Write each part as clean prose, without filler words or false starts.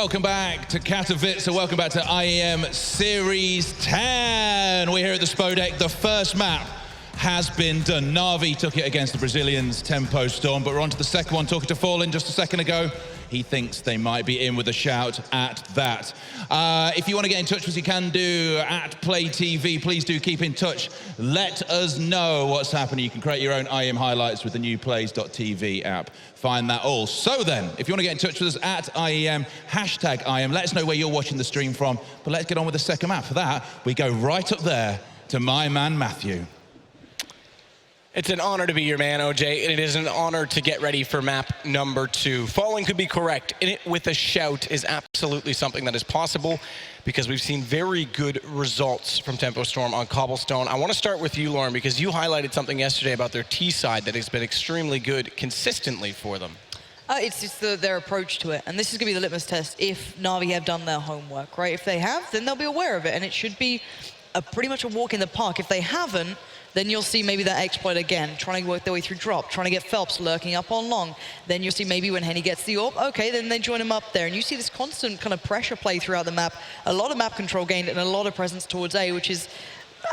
Welcome back to Katowice, welcome back to IEM Series 10. We're here at the Spodek. The first map has been done. NaVi took it against the Brazilians, Tempo Storm, but we're on to the second one. Talking to Fallen just a second ago, he thinks they might be in with a shout at that. If you want to get in touch with us, you can do at Play TV. Please do keep in touch. Let us know what's happening. You can create your own IEM highlights with the new plays.tv app. Find that all. So then, if you want to get in touch with us at IEM, hashtag IEM, let us know where you're watching the stream from. But let's get on with the second map. For that, we go right up there to my man, Matthew. It's an honor to be your man, OJ, and it is an honor to get ready for map number 2. Falling could be correct. In it with a shout is absolutely something that is possible because we've seen very good results from Tempo Storm on Cobblestone. I want to start with you, Lauren, because you highlighted something yesterday about their T side that has been extremely good consistently for them. It's just their approach to it, and this is going to be the litmus test if NaVi have done their homework, right? If they have, then they'll be aware of it, and it should be pretty much a walk in the park. If they haven't, then you'll see maybe that exploit again, trying to work their way through drop, trying to get Phelps lurking up on long. Then you'll see maybe when Henny gets the AWP, okay, then they join him up there. And you see this constant kind of pressure play throughout the map, a lot of map control gained and a lot of presence towards A, which is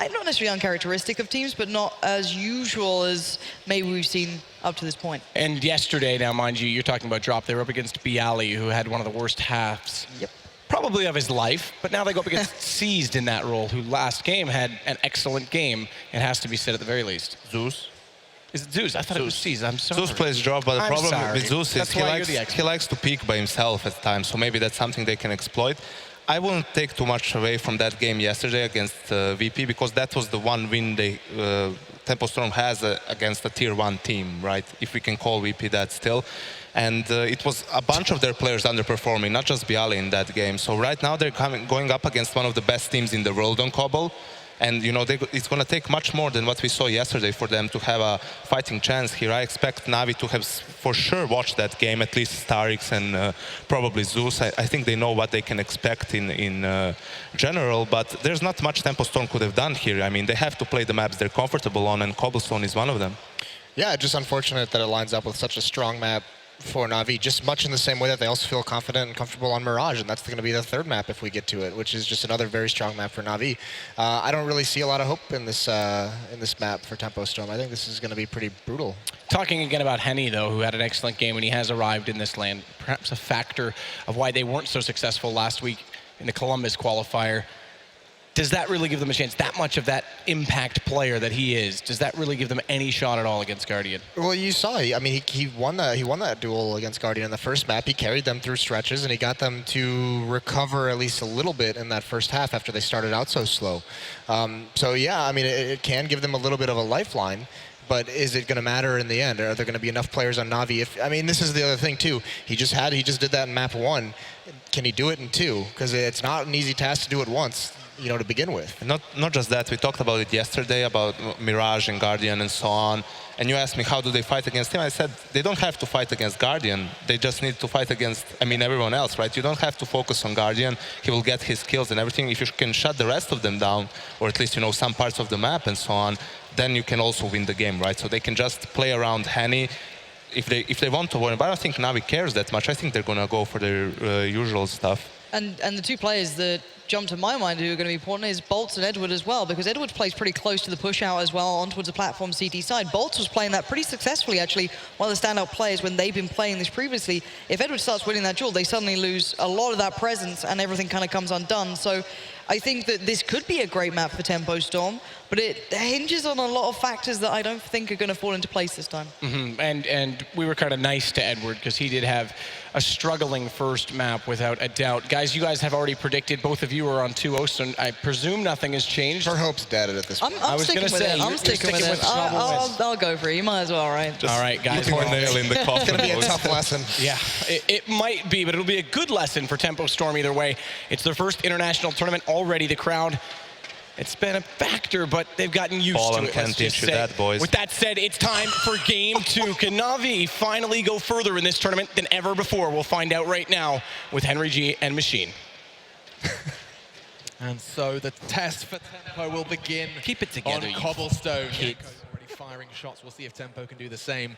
not necessarily uncharacteristic of teams, but not as usual as maybe we've seen up to this point. And yesterday, now mind you, you're talking about drop, they were up against Bialy, who had one of the worst halves. Yep. Probably of his life, but now they go up against Seized in that role, who last game had an excellent game. It has to be said at the very least. Zeus? Is it Zeus? I thought it was Seized. I'm sorry. Zeus plays drop, but the I'm problem sorry. with Zeus is he likes to peek by himself at times, so maybe that's something they can exploit. I wouldn't take too much away from that game yesterday against VP, because that was the one win they, Tempo Storm has against a tier 1 team, right? If we can call VP that still. And it was a bunch of their players underperforming, not just Bialy in that game. So right now they're going up against one of the best teams in the world on Cobble. And you know, it's going to take much more than what we saw yesterday for them to have a fighting chance here. I expect NaVi to have for sure watched that game, at least Starix and probably Zeus. I think they know what they can expect in general, but there's not much Tempo Storm could have done here. I mean, they have to play the maps they're comfortable on, and Cobblestone is one of them. Yeah, just unfortunate that it lines up with such a strong map for NaVi, just much in the same way that they also feel confident and comfortable on Mirage, and that's going to be the third map if we get to it, which is just another very strong map for NaVi. I don't really see a lot of hope in this map for Tempo Storm. I think this is going to be pretty brutal. Talking again about Henny, though, who had an excellent game when he has arrived in this land, perhaps a factor of why they weren't so successful last week in the Columbus qualifier. Does that really give them a chance? That much of that impact player that he is, does that really give them any shot at all against Guardian? Well, you saw. I mean, he won that duel against Guardian in the first map. He carried them through stretches, and he got them to recover at least a little bit in that first half after they started out so slow. So yeah, I mean, it can give them a little bit of a lifeline. But is it going to matter in the end? Are there going to be enough players on NaVi? I mean, this is the other thing too. He just did that in map 1. Can he do it in 2? Because it's not an easy task to do it once, you know, to begin with. Not just that. We talked about it yesterday about Mirage and Guardian and so on. And you asked me, how do they fight against him? I said, they don't have to fight against Guardian. They just need to fight against, I mean, everyone else, right? You don't have to focus on Guardian. He will get his kills and everything. If you can shut the rest of them down, or at least, you know, some parts of the map and so on, then you can also win the game, right? So they can just play around Henny if they want to win. But I don't think NaVi cares that much. I think they're going to go for their usual stuff. And the two players that jump to my mind who are going to be important is Bolts and Edward as well, because Edward plays pretty close to the push out as well on towards the platform CT side. Bolts was playing that pretty successfully, actually, one of the standout players when they've been playing this previously. If Edward starts winning that duel, they suddenly lose a lot of that presence and everything kind of comes undone. So I think that this could be a great map for Tempo Storm, but it hinges on a lot of factors that I don't think are going to fall into place this time. And we were kind of nice to Edward because he did have a struggling first map without a doubt. Guys, you guys have already predicted, both of you are on 2-0, so I presume nothing has changed. Her hope's dead at this point. I'm sticking with it. I'm sticking with it. I'll go for it. You might as well, right? All right, guys. Put a nail in the coffin. It's going to be a tough lesson. Yeah, it might be, but it'll be a good lesson for Tempo Storm either way. It's their first international tournament already. The crowd, it's been a factor, but they've gotten used to it. Can't teach you that, boys. With that said, it's time for game 2. Can NaVi finally go further in this tournament than ever before? We'll find out right now with Henry G and Machine. And so the test for Tempo will begin. Keep it together, on you Cobblestone. kids. Already firing shots. We'll see if Tempo can do the same.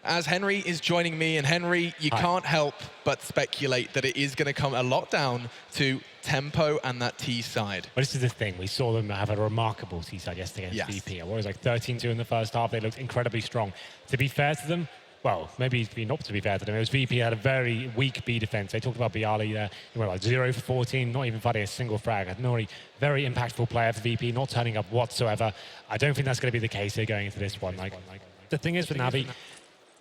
As Henry is joining me, and Henry, you can't help but speculate that it is going to come a lot down to tempo and that T side. Well, this is the thing. We saw them have a remarkable T side yesterday against VP. It was like 13-2 in the first half. They looked incredibly strong. To be fair to them, well, maybe not to be fair to them, it was VP had a very weak B defense. They talked about Bialy there. He went like 0 for 14, not even fighting a single frag. Nori, very impactful player for VP, not turning up whatsoever. I don't think that's going to be the case here going into this one. The thing is with NaVi,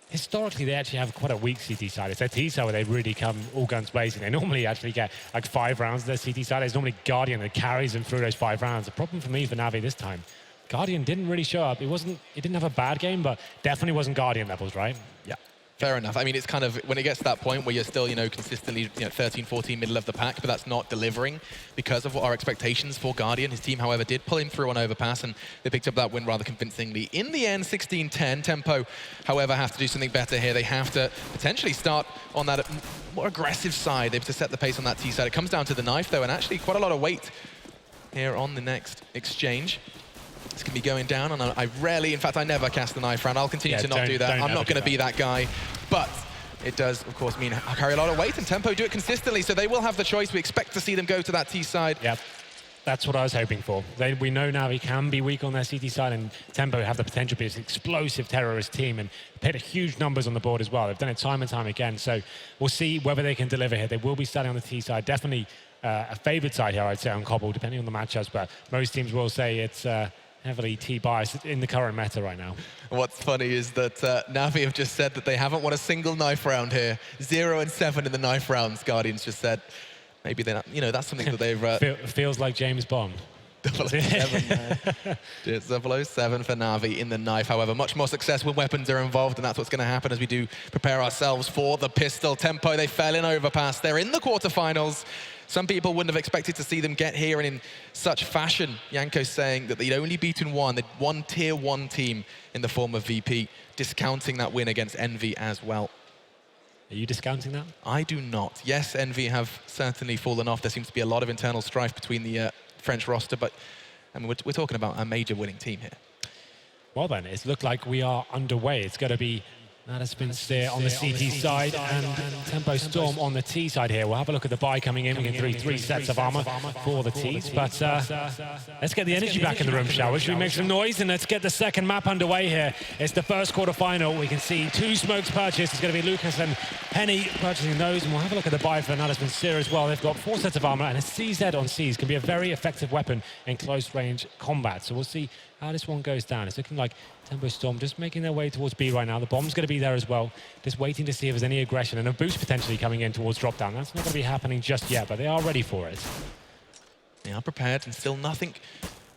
historically, they actually have quite a weak CT side. It's their T side where they really come all guns blazing. They normally actually get like 5 rounds of their CT side. It's normally Guardian that carries them through those 5 rounds. The problem for me for NaVi this time, Guardian didn't really show up. It didn't have a bad game, but definitely wasn't Guardian levels, right? Yeah. Fair enough. I mean, it's kind of, when it gets to that point where you're still, consistently, 13, 14, middle of the pack, but that's not delivering because of what our expectations for Guardian. His team, however, did pull him through on overpass, and they picked up that win rather convincingly. In the end, 16-10. Tempo, however, have to do something better here. They have to potentially start on that more aggressive side. They have to set the pace on that T side. It comes down to the knife, though, and actually quite a lot of weight here on the next exchange. It's going to be going down, and I rarely, in fact, I never cast the knife round. I'll continue to not do that. I'm not going to be that guy. But it does, of course, mean I carry a lot of weight, and Tempo do it consistently, so they will have the choice. We expect to see them go to that T side. Yep. That's what I was hoping for. We know NaVi can be weak on their CT side, and Tempo have the potential to be this explosive terrorist team and put huge numbers on the board as well. They've done it time and time again, so we'll see whether they can deliver here. They will be starting on the T side. Definitely a favored side here, I'd say, on Cobble, depending on the matchups, but most teams will say it's heavily T-biased in the current meta right now. What's funny is that NaVi have just said that they haven't won a single knife round here. 0 and 7 in the knife rounds, Guardians just said. Maybe they're not, that's something that they've... Feels like James Bond. 007, man. 007 for NaVi in the knife. However, much more success when weapons are involved, and that's what's going to happen as we do prepare ourselves for the pistol. Tempo, they fell in overpass. They're in the quarterfinals. Some people wouldn't have expected to see them get here, and in such fashion, Yanko's saying that they'd only beaten one. They'd one tier 1 team in the form of VP, discounting that win against NV as well. Are you discounting that? I do not. Yes, NV have certainly fallen off. There seems to be a lot of internal strife between the French roster, but I mean, we're talking about a major winning team here. Well then, it's looked like we are underway. It's going to be Madison Steer on the CT side and Tempo Storm on the T side here. We'll have a look at the buy coming in. We can do 3 sets of armor for the Ts, but let's get the energy back in the room, shall we? Should we make some noise? And let's get the second map underway here. It's the first quarterfinal. We can see 2 smokes purchased. It's going to be Lucas and Henny purchasing those, and we'll have a look at the buy for Madison Steer as well. They've got 4 sets of armor, and a CZ on Cs can be a very effective weapon in close range combat. So we'll see how this one goes down. It's looking like Tempo Storm just making their way towards B right now. The bomb's going to be there as well, just waiting to see if there's any aggression and a boost potentially coming in towards drop down. That's not going to be happening just yet, but they are ready for it. They are prepared, and still nothing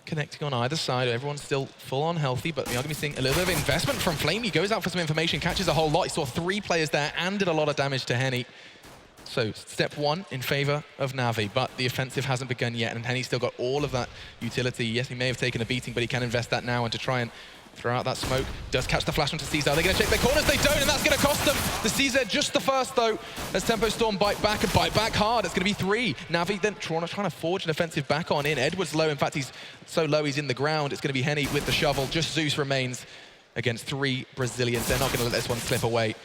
connecting on either side. Everyone's still full on healthy, but we are going to be seeing a little bit of investment from Flame. He goes out for some information, catches a whole lot. He saw 3 players there and did a lot of damage to Henny. So step 1 in favor of NaVi, but the offensive hasn't begun yet, and Henny's still got all of that utility. Yes, he may have taken a beating, but he can invest that now, and to try and throw out that smoke. Does catch the flash onto CZ. Are they going to check their corners? They don't, and that's going to cost them. The CZ just the first, though, as Tempo Storm bite back and bite back hard. It's going to be 3. NaVi then trying to forge an offensive back on in. Edward's low. In fact, he's so low he's in the ground. It's going to be Henny with the shovel. Just Zeus remains against 3 Brazilians. They're not going to let this one slip away.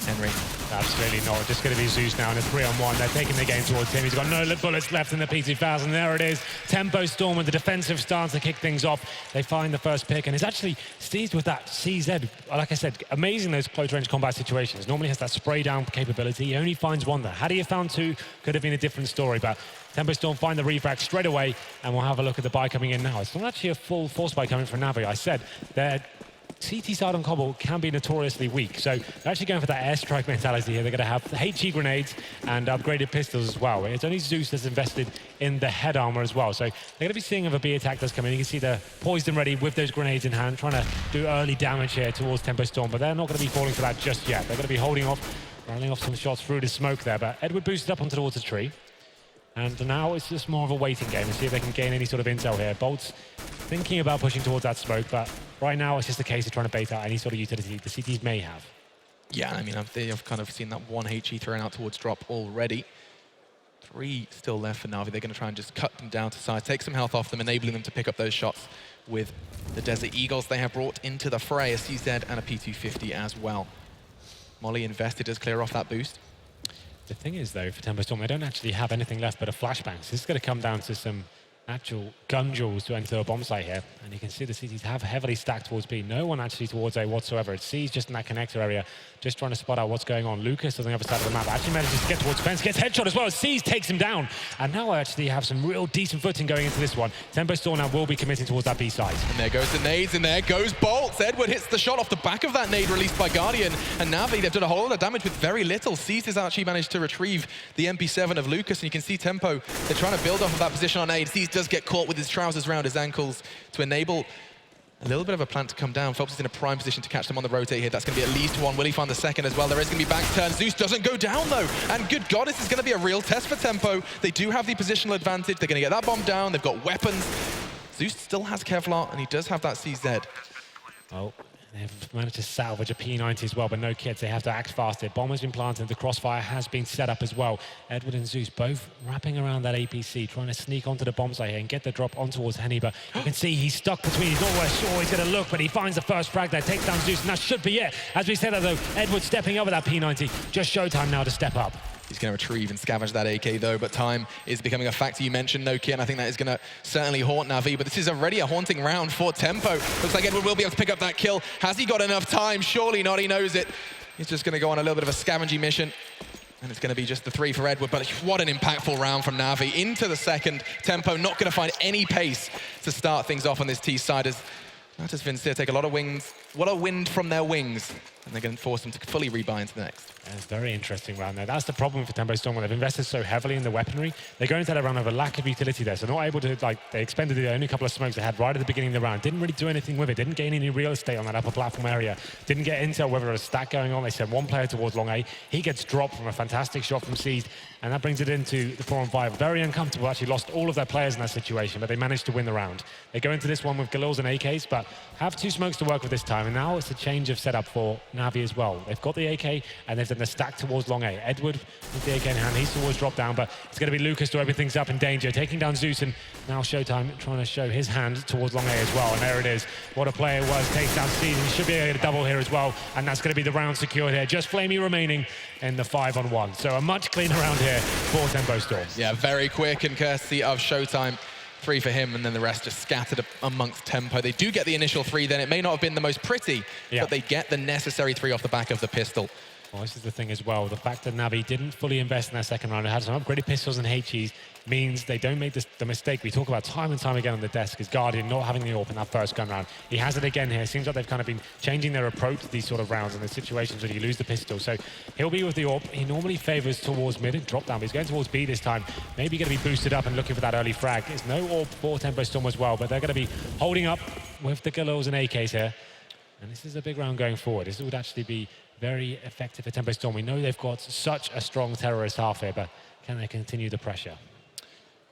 Henry. Absolutely not. Just going to be Zeus now in a 3-on-1. They're taking the game towards him. He's got no bullets left in the P2000. There it is. Tempo Storm with the defensive stance to kick things off. They find the first pick, and it's actually seized with that CZ. Like I said, amazing those close-range combat situations. Normally has that spray-down capability. He only finds 1 there. Had he found 2, could have been a different story, but Tempo Storm find the refract straight away, and we'll have a look at the buy coming in now. It's not actually a full force buy coming from NaVi. I said they're CT side on Cobble can be notoriously weak, so they're actually going for that airstrike mentality here. They're going to have HE grenades and upgraded pistols as well. It's only Zeus that's invested in the head armor as well, so they're going to be seeing if a B attack does come in. You can see they're poised and ready with those grenades in hand, trying to do early damage here towards Tempo Storm, but they're not going to be falling for that just yet. They're going to be holding off, running off some shots through the smoke there, but Edward boosted up onto towards the tree. And now it's just more of a waiting game and see if they can gain any sort of intel here. Bolt's thinking about pushing towards that smoke, but right now it's just a case of trying to bait out any sort of utility the CTs may have. Yeah, I mean, I've kind of seen that 1 HE thrown out towards drop already. 3 still left for NaVi. They're going to try and just cut them down to size, take some health off them, enabling them to pick up those shots with the Desert Eagles they have brought into the fray, a CZ and a P250 as well. Molly invested does clear off that boost. The thing is, though, for Tempo Storm, they don't actually have anything left but a flashbang. So this is going to come down to some actual gun jewels to enter a bomb site here. And you can see the CTs have heavily stacked towards B. No one actually towards A whatsoever. It's C's just in that connector area, just trying to spot out what's going on. Lucas on the other side of the map actually manages to get towards fence, gets headshot as well as C's takes him down. And now I actually have some real decent footing going into this one. Tempo Storm now will be committing towards that B side. And there goes the nades, and there goes Bolts. Edward hits the shot off the back of that nade released by Guardian. And NaVi, they've done a whole lot of damage with very little. C's has actually managed to retrieve the MP7 of Lucas, and you can see Tempo, they're trying to build off of that position on nade. C's does get caught with his trousers around his ankles to enable a little bit of a plant to come down. Phelps is in a prime position to catch them on the rotate here. That's going to be at least one. Will he find the second as well? There is going to be back turn. Zeus doesn't go down, though. And good God, this is going to be a real test for Tempo. They do have the positional advantage. They're going to get that bomb down. They've got weapons. Zeus still has Kevlar, and he does have that CZ. Oh, they've managed to salvage a P90 as well, but no kids. They have to act faster. Bomb has been planted. The crossfire has been set up as well. Edward and Zeus both wrapping around that APC, trying to sneak onto the bomb site here and get the drop on towards Henny. But you can see he's stuck between. He's not really sure he's going to look, but he finds the first frag there, takes down Zeus, and that should be it. As we said that, though, Edward stepping up with that P90. Just showtime now to step up. He's going to retrieve and scavenge that AK, though, but time is becoming a factor. You mentioned no kit, and I think that is going to certainly haunt NaVi, but this is already a haunting round for Tempo. Looks like Edward will be able to pick up that kill. Has he got enough time? Surely not, he knows it. He's just going to go on a little bit of a scavenging mission, and it's going to be just the 3 for Edward, but what an impactful round from NaVi. Into the second, Tempo not going to find any pace to start things off on this T side as Natas Vincere take a lot of wings, what a wind from their wings, and they're going to force them to fully rebuy into the next. It's a very interesting round there. That's the problem for Tempo Storm when they've invested so heavily in the weaponry. They go into that round with a lack of utility there, so not able to, they expended the only couple of smokes they had right at the beginning of the round. Didn't really do anything with it, didn't gain any real estate on that upper platform area. Didn't get intel whether there was a stack going on. They sent one player towards long A. He gets dropped from a fantastic shot from Seized, and that brings it into the 4-on-5. Very uncomfortable, actually lost all of their players in that situation, but they managed to win the round. They go into this one with Galils and AKs, but have 2 smokes to work with this time, and now it's a change of setup for NaVi as well. They've got the AK, and they've done the stack towards long A. Edward with the AK in hand, he's towards drop down, but it's going to be Lucas to open things up in danger, taking down Zeus, and now Showtime trying to show his hand towards long A as well, and there it is. What a player it was, takes down Season. He should be able to get a double here as well, and that's going to be the round secured here. Just Flamey remaining in the 5-on-1. So a much cleaner round here for Tempo Storm. Yeah, very quick and courtesy of Showtime. 3 for him, and then the rest just scattered amongst Tempo. They do get the initial 3, then it may not have been the most pretty, but they get the necessary 3 off the back of the pistol. Well, this is the thing as well. The fact that NaVi didn't fully invest in that second round and had some upgraded pistols and HEs means they don't make the mistake we talk about time and time again on the desk is Guardian not having the AWP in that first gun round. He has it again here. It seems like they've kind of been changing their approach to these sort of rounds and the situations when you lose the pistol. So he'll be with the AWP. He normally favors towards mid and drop down, but he's going towards B this time. Maybe going to be boosted up and looking for that early frag. There's no AWP for Tempo Storm as well, but they're going to be holding up with the Galils and AKs here. And this is a big round going forward. This would actually be very effective for Tempo Storm. We know they've got such a strong terrorist half here, but can they continue the pressure?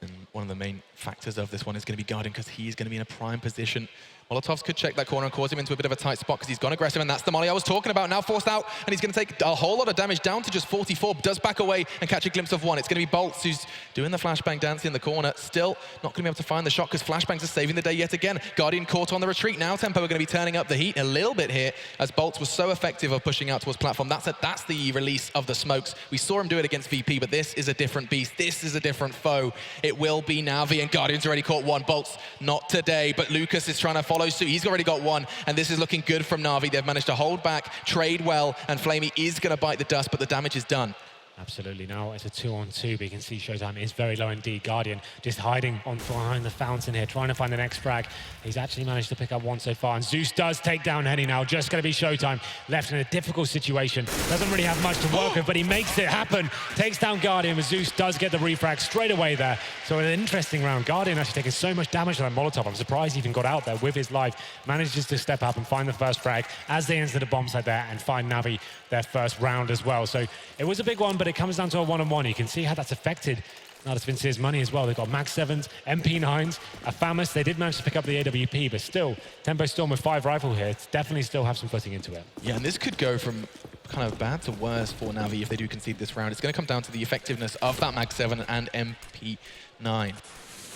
And one of the main factors of this one is going to be Guardian because he's going to be in a prime position. Molotovs could check that corner and cause him into a bit of a tight spot because he's gone aggressive, and that's the molly I was talking about. Now forced out, and he's going to take a whole lot of damage down to just 44. Does back away and catch a glimpse of one. It's going to be Bolts who's doing the flashbang dance in the corner. Still not going to be able to find the shot because flashbangs are saving the day yet again. Guardian caught on the retreat. Now Tempo are going to be turning up the heat a little bit here as Bolts was so effective of pushing out towards platform. That's the release of the smokes. We saw him do it against VP, but this is a different beast. This is a different foe. It will be NaVi, and Guardian's already caught one. Bolts, not today, but Lucas is trying to follow suit. He's already got one, and this is looking good from NaVi. They've managed to hold back, trade well, and Flamey is going to bite the dust, but the damage is done. Absolutely. Now it's a 2-on-2, but you can see Showtime is very low indeed. Guardian just hiding on behind the fountain here, trying to find the next frag. He's actually managed to pick up one so far, and Zeus does take down Henny now. Just going to be Showtime, left in a difficult situation. Doesn't really have much to work with, but he makes it happen. Takes down Guardian, but Zeus does get the refrag straight away there. So an interesting round. Guardian actually taking so much damage from that Molotov. I'm surprised he even got out there with his life. Manages to step up and find the first frag as they enter the bomb site there and find NaVi their first round as well. So it was a big one, but it comes down to a 1-on-1. You can see how that's affected Natas Vincere's money as well. They've got Mag 7s, MP9s, a Famus. They did manage to pick up the AWP, but still, Tempo Storm with 5 rifle here, definitely still have some footing into it. Yeah, and this could go from kind of bad to worse for NaVi if they do concede this round. It's going to come down to the effectiveness of that Mag 7 and MP9.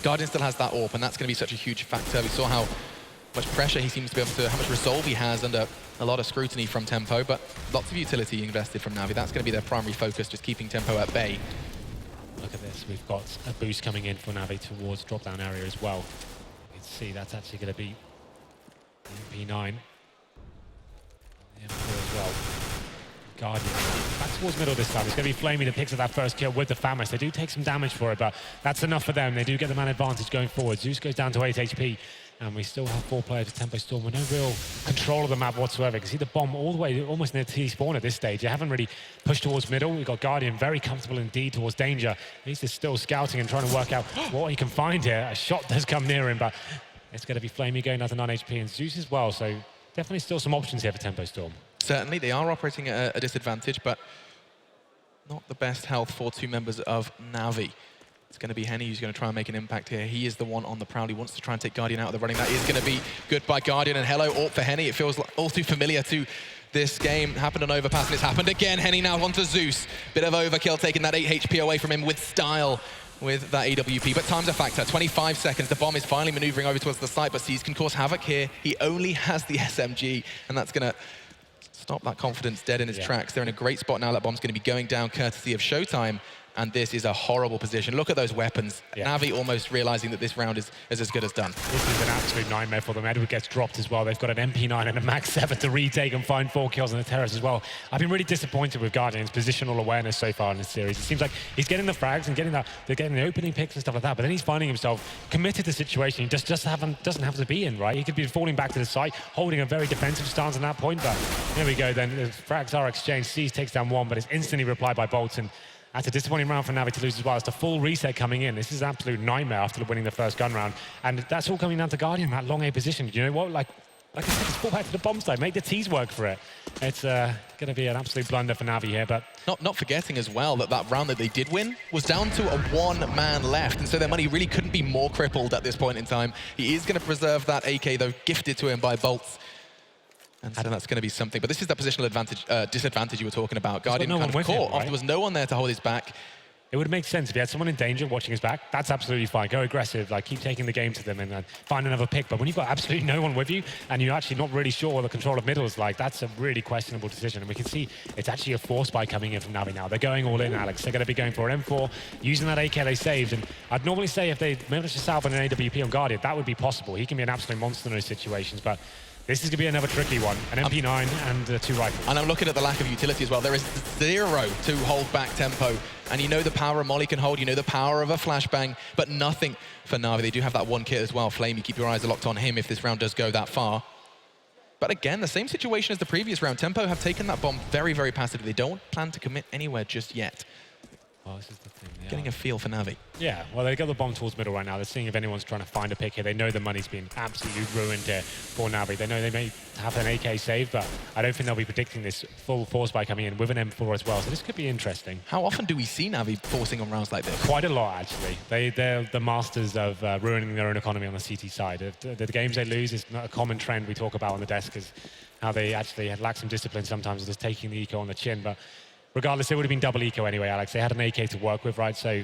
Guardian still has that AWP, and that's going to be such a huge factor. We saw how much pressure he seems to be able to, how much resolve he has under a lot of scrutiny from Tempo, but lots of utility invested from NaVi. That's going to be their primary focus, just keeping Tempo at bay. Look at this, we've got a boost coming in for NaVi towards drop-down area as well. You can see that's actually going to be the MP9. The M4 as well. Guardian back towards middle this time. It's going to be Flamey that picks up that first kill with the Famous. They do take some damage for it, but that's enough for them. They do get the man advantage going forward. Zeus goes down to 8 HP, and we still have 4 players of Tempo Storm with no real control of the map whatsoever. You can see the bomb all the way almost near T-spawn at this stage. They haven't really pushed towards middle. We've got Guardian very comfortable indeed towards danger. He's just still scouting and trying to work out what he can find here. A shot does come near him, but it's going to be Flamey going down to 9 HP and Zeus as well, so definitely still some options here for Tempo Storm. Certainly, they are operating at a disadvantage, but not the best health for 2 members of NaVi. It's going to be Henny who's going to try and make an impact here. He is the one on the prowl. He wants to try and take Guardian out of the running. That is going to be good by Guardian, and hello, AWP for Henny. It feels like all too familiar to this game. Happened on Overpass, and it's happened again. Henny now onto Zeus. Bit of overkill, taking that 8 HP away from him with style with that AWP, but time's a factor. 25 seconds. The bomb is finally maneuvering over towards the site, but Seas can cause havoc here. He only has the SMG, and that's going to stop that confidence dead in his tracks. They're in a great spot now. That bomb's going to be going down courtesy of Showtime, and this is a horrible position. Look at those weapons. NaVi almost realizing that this round is as good as done. This is an absolute nightmare for them. Edward gets dropped as well. They've got an MP9 and a Max 7 to retake and find 4 kills on the terrace as well. I've been really disappointed with Guardian's positional awareness so far in this series. It seems like he's getting the frags and they're getting the opening picks and stuff like that, but then he's finding himself committed to the situation he doesn't have to be in, right? He could be falling back to the site, holding a very defensive stance at that point, but there we go then. The frags are exchanged. Seas takes down 1, but it's instantly replied by Bolton. That's a disappointing round for NaVi to lose as well. It's a full reset coming in. This is an absolute nightmare after winning the first gun round. And that's all coming down to Guardian, that long A position. You know what? Like I said, just fall back to the bomb side. Make the T's work for it. It's going to be an absolute blunder for NaVi here. But not forgetting as well that round that they did win was down to a 1 man left. And so their money really couldn't be more crippled at this point in time. He is going to preserve that AK, though, gifted to him by Bolts. And so that's going to be something. But this is that positional disadvantage you were talking about. Guardian kind of caught off. There was no one there to hold his back. It would make sense if he had someone in danger watching his back. That's absolutely fine. Go aggressive, like keep taking the game to them and find another pick. But when you've got absolutely no one with you and you're actually not really sure what the control of middle is like, that's a really questionable decision. And we can see it's actually a force buy coming in from NaVi now. They're going all in, Alex. They're going to be going for an M4, using that AK they saved. And I'd normally say if they managed to salve an AWP on Guardian, that would be possible. He can be an absolute monster in those situations. But this is going to be another tricky one. An MP9 and 2 rifles. And I'm looking at the lack of utility as well. There is 0 to hold back Tempo. And you know the power of Molly can hold, you know the power of a flashbang, but nothing for NaVi. They do have that 1 kit as well. Flamey, keep your eyes locked on him if this round does go that far. But again, the same situation as the previous round. Tempo have taken that bomb very, very passively. They don't plan to commit anywhere just yet. Well, this is the thing. Getting a feel for NaVi. Yeah, well, they got the bomb towards middle right now. They're seeing if anyone's trying to find a pick here. They know the money's been absolutely ruined here for NaVi. They know they may have an AK saved, but I don't think they'll be predicting this full force by coming in with an M4 as well. So this could be interesting. How often do we see NaVi forcing on rounds like this? Quite a lot, actually. They're the masters of ruining their own economy on the CT side. The games they lose is not a common trend we talk about on the desk, is how they actually lack some discipline sometimes, just taking the eco on the chin. But regardless, it would have been double eco anyway, Alex. They had an AK to work with, right? So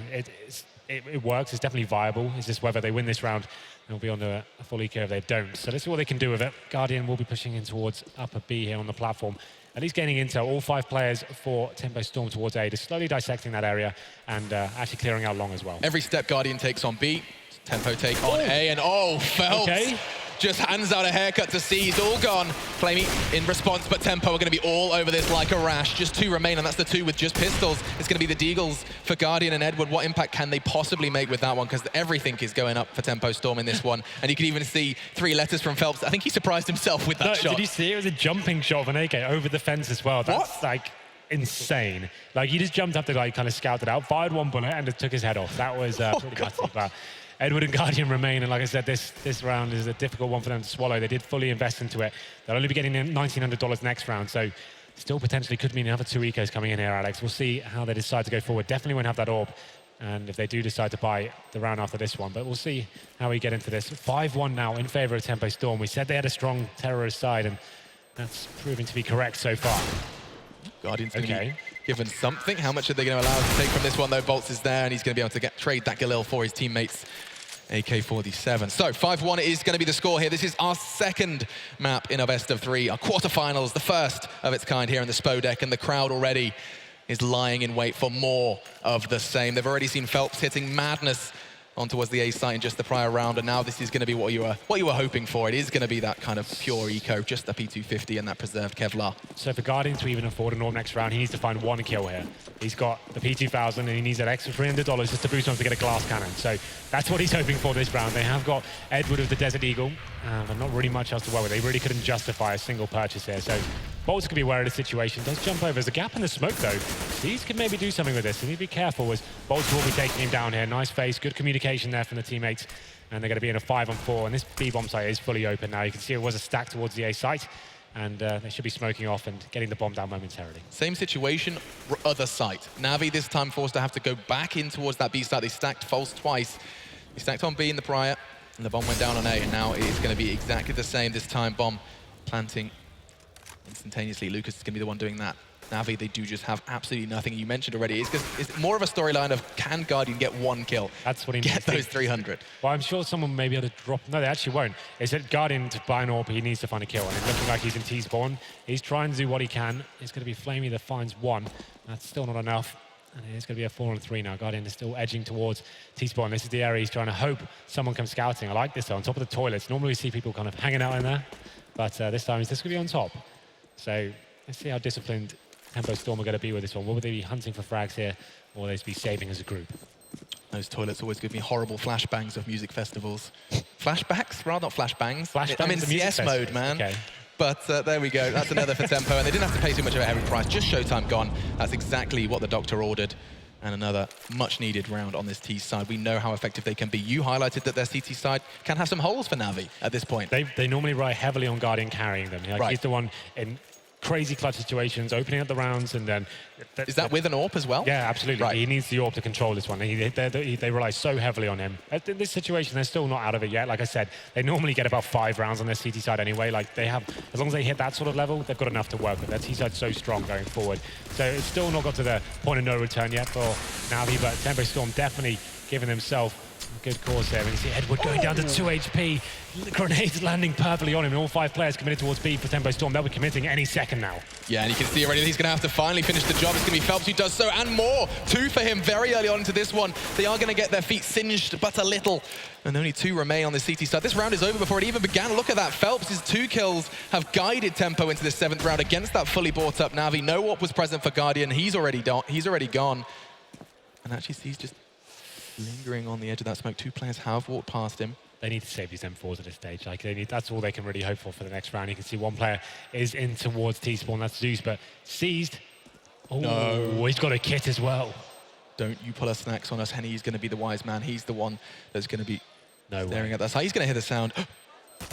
it works. It's definitely viable. It's just whether they win this round, they'll be on a full eco if they don't. So let's see what they can do with it. Guardian will be pushing in towards upper B here on the platform. At least gaining intel. All 5 players for Tempo Storm towards A, just slowly dissecting that area and actually clearing out long as well. Every step Guardian takes on B, Tempo take on A, and Phelps. Okay. Just hands out a haircut to C. He's all gone. Flamey in response, but Tempo are going to be all over this like a rash. Just 2 remain, and that's the 2 with just pistols. It's going to be the Deagles for Guardian and Edward. What impact can they possibly make with that one? Because everything is going up for Tempo Storm in this one. And you can even see 3 letters from Phelps. I think he surprised himself with that shot. Did you see? It was a jumping shot of an AK over the fence as well. That's like insane. Like, he just jumped up to like kind of scout it out, fired 1 bullet, and just took his head off. That was pretty nutty. But Edward and Guardian remain, and like I said, this round is a difficult one for them to swallow. They did fully invest into it. They'll only be getting $1,900 next round, so still potentially could mean another 2 ecos coming in here, Alex. We'll see how they decide to go forward. Definitely won't have that AWP, and if they do decide to buy the round after this one, but we'll see how we get into this. 5-1 now in favor of Tempo Storm. We said they had a strong terrorist side, and that's proving to be correct so far. Guardian's going to be given something. How much are they going to allow us to take from this one, though? Bolts is there, and he's going to be able to trade that Galil for his teammates. AK-47. So 5-1 is going to be the score here. This is our second map in a best of 3, our quarterfinals, the first of its kind here in the Spodek, and the crowd already is lying in wait for more of the same. They've already seen Phelps hitting madness on towards the A site in just the prior round, and now this is going to be what you were hoping for. It is going to be that kind of pure eco, just the P250 and that preserved Kevlar. So for Guardian to even afford an AWP next round, he needs to find 1 kill here. He's got the P2000 and he needs that extra $300 just to boost him to get a glass cannon. So that's what he's hoping for this round. They have got Edward of the Desert Eagle, but not really much else to work with. They really couldn't justify a single purchase here. So Bolts could be aware of the situation. Does jump over. There's a gap in the smoke though. These could maybe do something with this. They need to be careful as Bolts will be taking him down here. Nice face, good communication there from the teammates. And they're going to be in a 5-on-4. And this B-bomb site is fully open now. You can see it was a stack towards the A site. And they should be smoking off and getting the bomb down momentarily. Same situation, other site. NaVi this time forced to have to go back in towards that B site. They stacked false twice. They stacked on B in the prior, and the bomb went down on A. And now it is going to be exactly the same this time. Bomb planting instantaneously. Lucas is going to be the one doing that. NaVi, they do just have absolutely nothing. You mentioned already, it's more of a storyline of can Guardian get 1 kill? That's what he needs. Get those 300. Well, I'm sure someone may be able to drop. No, they actually won't. It's that Guardian to buy an AWP, he needs to find a kill. And it's looking like he's in T-spawn. He's trying to do what he can. It's going to be Flamey that finds 1. That's still not enough. And it's going to be a 4-on-3 now. Guardian is still edging towards T-spawn. This is the area he's trying to hope someone comes scouting. I like this though, on top of the toilets. Normally we see people kind of hanging out in there. But this time it's just going to be on top. So let's see how disciplined Tempo Storm are going to be with this one. Will they be hunting for frags here, or will they be saving as a group? Those toilets always give me horrible flashbangs of music festivals. Flashbacks? Rather not flashbangs. Flashbangs. I'm in CS mode, man. Okay. But there we go. That's another for Tempo. And they didn't have to pay too much of a heavy price. Just Showtime gone. That's exactly what the doctor ordered. And another much-needed round on this T side. We know how effective they can be. You highlighted that their CT side can have some holes for NaVi at this point. They normally rely heavily on Guardian carrying them. Like, right. He's the one in crazy clutch situations, opening up the rounds, and then... Is that with an AWP as well? Yeah, absolutely. Right. He needs the AWP to control this one. They rely so heavily on him. In this situation, they're still not out of it yet. Like I said, they normally get about 5 rounds on their CT side anyway. Like, they have, as long as they hit that sort of level, they've got enough to work with. Their T side's so strong going forward. So it's still not got to the point of no return yet for NaVi, but Tempo Storm definitely giving himself a good cause there. And you see Edward going down to 2 HP. The grenades landing perfectly on him, and all 5 players committed towards B for Tempo Storm. They'll be committing any second now. Yeah, and you can see already he's going to have to finally finish the job. It's going to be Phelps who does so, and more. 2 for him very early on into this one. They are going to get their feet singed, but a little. And only 2 remain on the CT side. This round is over before it even began. Look at that. Phelps' 2 kills have guided Tempo into this 7th round against that fully bought up NaVi. No AWP was present for Guardian. He's already gone. And actually, he's just lingering on the edge of that smoke. 2 players have walked past him. They need to save these M4s at this stage. Like, that's all they can really hope for the next round. You can see 1 player is in towards T-spawn. That's Zeus, but seized. Oh, no. He's got a kit as well. Don't you pull us snacks on us. Henny is going to be the wise man. He's the one that's going to be staring at that side. He's going to hear the sound.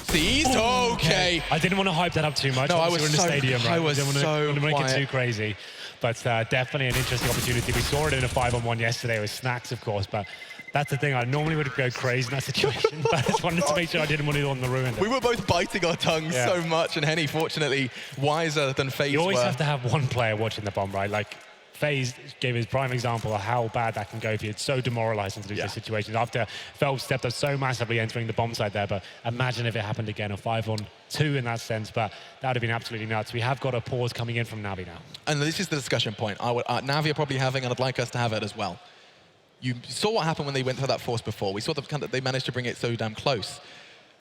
Seized? Oh, okay. I didn't want to hype that up too much. No, I was in the stadium, right? I was didn't so want to make quiet. it too crazy. But definitely an interesting opportunity. We saw it in a 5-on-1 yesterday with snacks, of course, but that's the thing. I normally would go crazy in that situation, but I just wanted to make sure I didn't want it on the ruin. We were both biting our tongues so much, and Henny, fortunately, wiser than FaZe You always have to have 1 player watching the bomb, right? Like, FaZe gave his prime example of how bad that can go for you. It's so demoralizing to lose those situations. After Phelps stepped up so massively entering the bomb side there, but imagine if it happened again, a 5-on-2 in that sense, but that would have been absolutely nuts. We have got a pause coming in from NaVi now. And this is the discussion point. NaVi are probably having, and I'd like us to have it as well. You saw what happened when they went for that force before. We saw that they managed to bring it so damn close.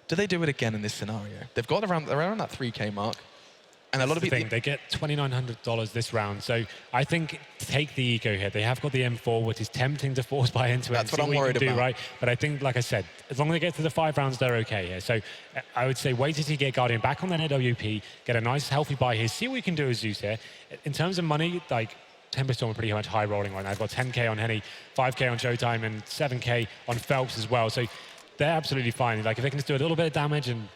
Do they do it again in this scenario? They've got around that 3K mark. And a lot of people... They get $2,900 this round. So I think take the eco here. They have got the M4, which is tempting to force buy into it. That's what I'm worried about. Right? But I think, like I said, as long as they get to the 5 rounds, they're okay here. So I would say wait until you get Guardian back on their NWP, get a nice, healthy buy here, see what we can do as Zeus here. In terms of money, like, Tempo Storm are pretty much high rolling right now. They've got 10K on Henny, 5K on Showtime, and 7K on Phelps as well. So they're absolutely fine. Like, if they can just do a little bit of damage and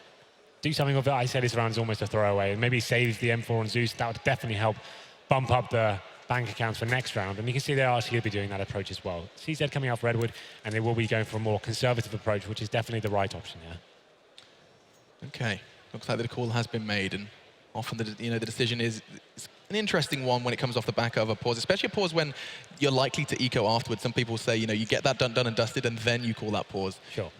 do something with it, I say this round's almost a throwaway. And maybe save the M4 on Zeus. That would definitely help bump up the bank accounts for next round. And you can see they are actually going to be doing that approach as well. CZ coming out for Redwood, and they will be going for a more conservative approach, which is definitely the right option here. Okay, looks like the call has been made, and often the decision is an interesting one when it comes off the back of a pause, especially a pause when you're likely to eco afterwards. Some people say, you get that done and dusted, and then you call that pause. Sure.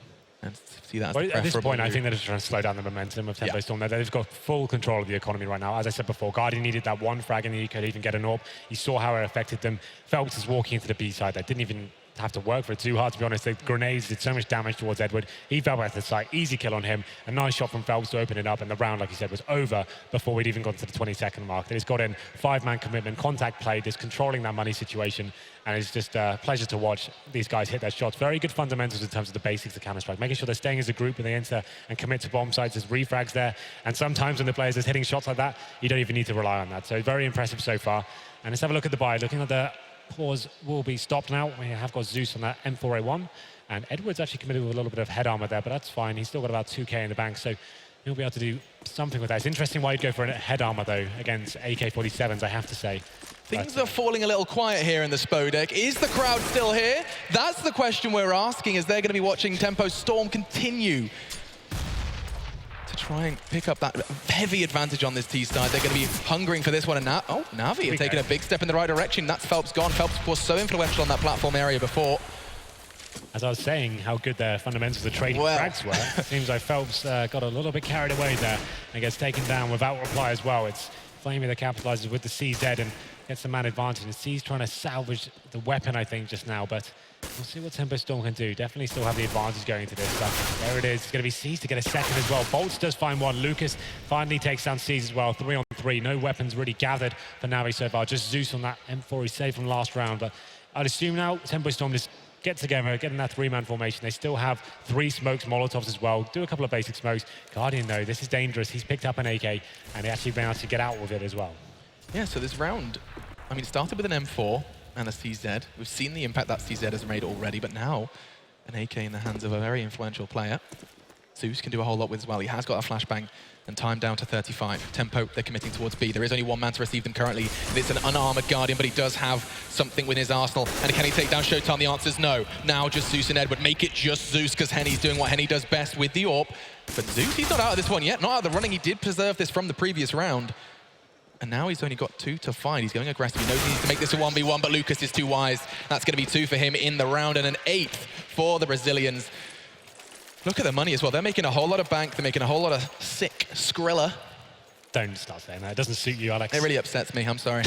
And see that as Well, the at this preferable point, I route. think they're just trying to slow down the momentum of Tempo Storm. They've got full control of the economy right now. As I said before, Guardian needed that one frag and he could even get an AWP. You saw how it affected them. Phelps is walking into the B side. They didn't even have to work for it too hard, to be honest. The grenades did so much damage towards Edward. He fell back to the site. Easy kill on him. A nice shot from Phelps to open it up. And the round, like you said, was over before we'd even got to the 20-second mark. They just got in 5-man commitment, contact play, just controlling that money situation. And it's just a pleasure to watch these guys hit their shots. Very good fundamentals in terms of the basics of Counter-Strike. Making sure they're staying as a group when they enter and commit to bomb sites. There's refrags there. And sometimes when the players are hitting shots like that, you don't even need to rely on that. So very impressive so far. And let's have a look at the buy. Looking at the pause will be stopped now. We have got Zeus on that M4A1. And Edward's actually committed with a little bit of head armor there, but that's fine. He's still got about 2K in the bank, so he'll be able to do something with that. It's interesting why you'd go for a head armor, though, against AK-47s, I have to say. Things are falling a little quiet here in the Spodek. Is the crowd still here? That's the question we're asking, as they're going to be watching Tempo Storm continue to try and pick up that heavy advantage on this T side. They're going to be hungering for this one. And now, NaVi are taking a big step in the right direction. That's Phelps gone. Phelps, of course, so influential on that platform area before. As I was saying, how good their fundamentals of trading frags were. It seems like Phelps got a little bit carried away there and gets taken down without reply as well. It's Flamey that capitalizes with the CZ and gets the man advantage. And C's trying to salvage the weapon, I think, just now. But we'll see what Tempo Storm can do. Definitely still have the advantage going into this. But there it is. It's going to be C's to get a second as well. Bolts does find one. Lucas finally takes down C's as well. 3-on-3. No weapons really gathered for NaVi so far. Just Zeus on that M4. He's saved from last round. But I'd assume now Tempo Storm just get together, get in that 3-man formation. They still have 3 smokes, Molotovs as well. Do a couple of basic smokes. Guardian, though, this is dangerous. He's picked up an AK, and they actually been able to get out with it as well. Yeah, so this round, I mean, it started with an M4 and a CZ. We've seen the impact that CZ has made already, but now an AK in the hands of a very influential player. Zeus can do a whole lot with as well. He has got a flashbang and time down to 35. Tempo, they're committing towards B. There is only 1 man to receive them currently. It's an unarmored Guardian, but he does have something with his arsenal. And can he take down Showtime? The answer is no. Now just Zeus and Edward. Make it just Zeus, because Henny's doing what Henny does best with the AWP. But Zeus, he's not out of this one yet. Not out of the running. He did preserve this from the previous round. And now he's only got 2 to find. He's going aggressive. He knows he needs to make this a 1v1, but Lucas is too wise. That's going to be 2 for him in the round, and an 8th for the Brazilians. Look at the money as well. They're making a whole lot of bank. They're making a whole lot of sick Skrilla. Don't start saying that. It doesn't suit you, Alex. It really upsets me. I'm sorry.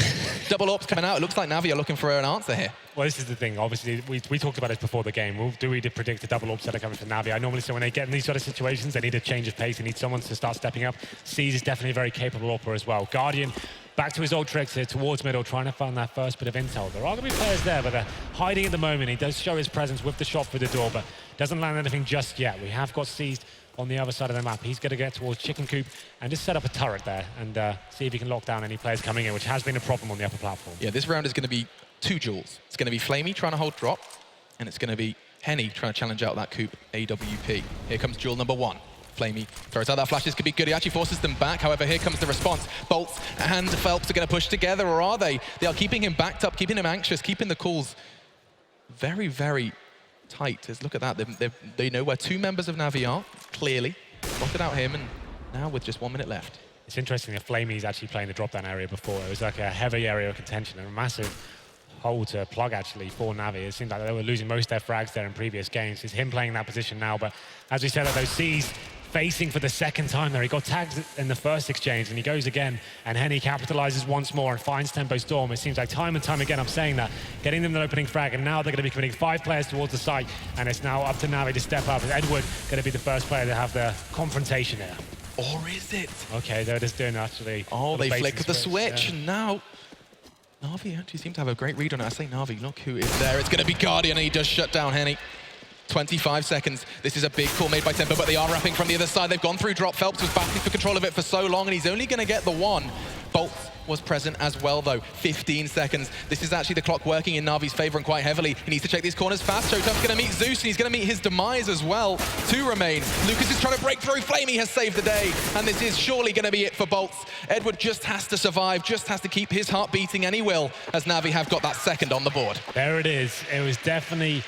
Double AWPs coming out. It looks like NaVi are looking for an answer here. Well, this is the thing. Obviously, we talked about it before the game. Do we predict a double AWP setup coming from NaVi? I normally say when they get in these sort of situations, they need a change of pace. They need someone to start stepping up. C's is definitely a very capable AWPer as well. Guardian, back to his old tricks here towards middle, trying to find that first bit of intel. There are going to be players there, but they're hiding at the moment. He does show his presence with the shot through the door, but doesn't land anything just yet. We have got Seized on the other side of the map. He's going to get towards Chicken Coop and just set up a turret there and see if he can lock down any players coming in, which has been a problem on the upper platform. Yeah, this round is going to be 2 duels. It's going to be Flamey trying to hold drop, and it's going to be Henny trying to challenge out that Coop AWP. Here comes duel number 1. Flamey throws out that flash. This could be good. He actually forces them back. However, here comes the response. Bolts and Phelps are going to push together, or are they? They are keeping him backed up, keeping him anxious, keeping the calls very, very tight. Just look at that. They know where 2 members of NaVi are, clearly. Spotted out him, and now with just 1 minute left. It's interesting that Flamey's actually playing the drop-down area before. It was like a heavy area of contention and a massive hole to plug, actually, for NaVi. It seemed like they were losing most of their frags there in previous games. It's him playing that position now, but as we said, those C's facing for the second time there. He got tagged in the first exchange, and he goes again, and Henny capitalizes once more and finds Tempo Storm. It seems like time and time again, I'm saying that, getting them the opening frag, and now they're going to be committing 5 players towards the site, and it's now up to NaVi to step up. Is Edward going to be the first player to have the confrontation here? Or is it? Okay, they're just doing actually. Oh, they flicked the switch, yeah. and now NaVi actually seem to have a great read on it. I say NaVi, look who is there. It's going to be Guardian, and he does shut down Henny. 25 seconds. This is a big call made by Tempo, but they are wrapping from the other side. They've gone through drop. Phelps was battling for control of it for so long, and he's only going to get the 1. Bolt was present as well, though. 15 seconds. This is actually the clock working in NaVi's favor and quite heavily. He needs to check these corners fast. Showtime's going to meet Zeus, and he's going to meet his demise as well. 2 remain. Lucas is trying to break through. Flamey has saved the day, and this is surely going to be it for Bolts. Edward just has to survive, just has to keep his heart beating, and he will, as NaVi have got that second on the board. There it is. It was definitely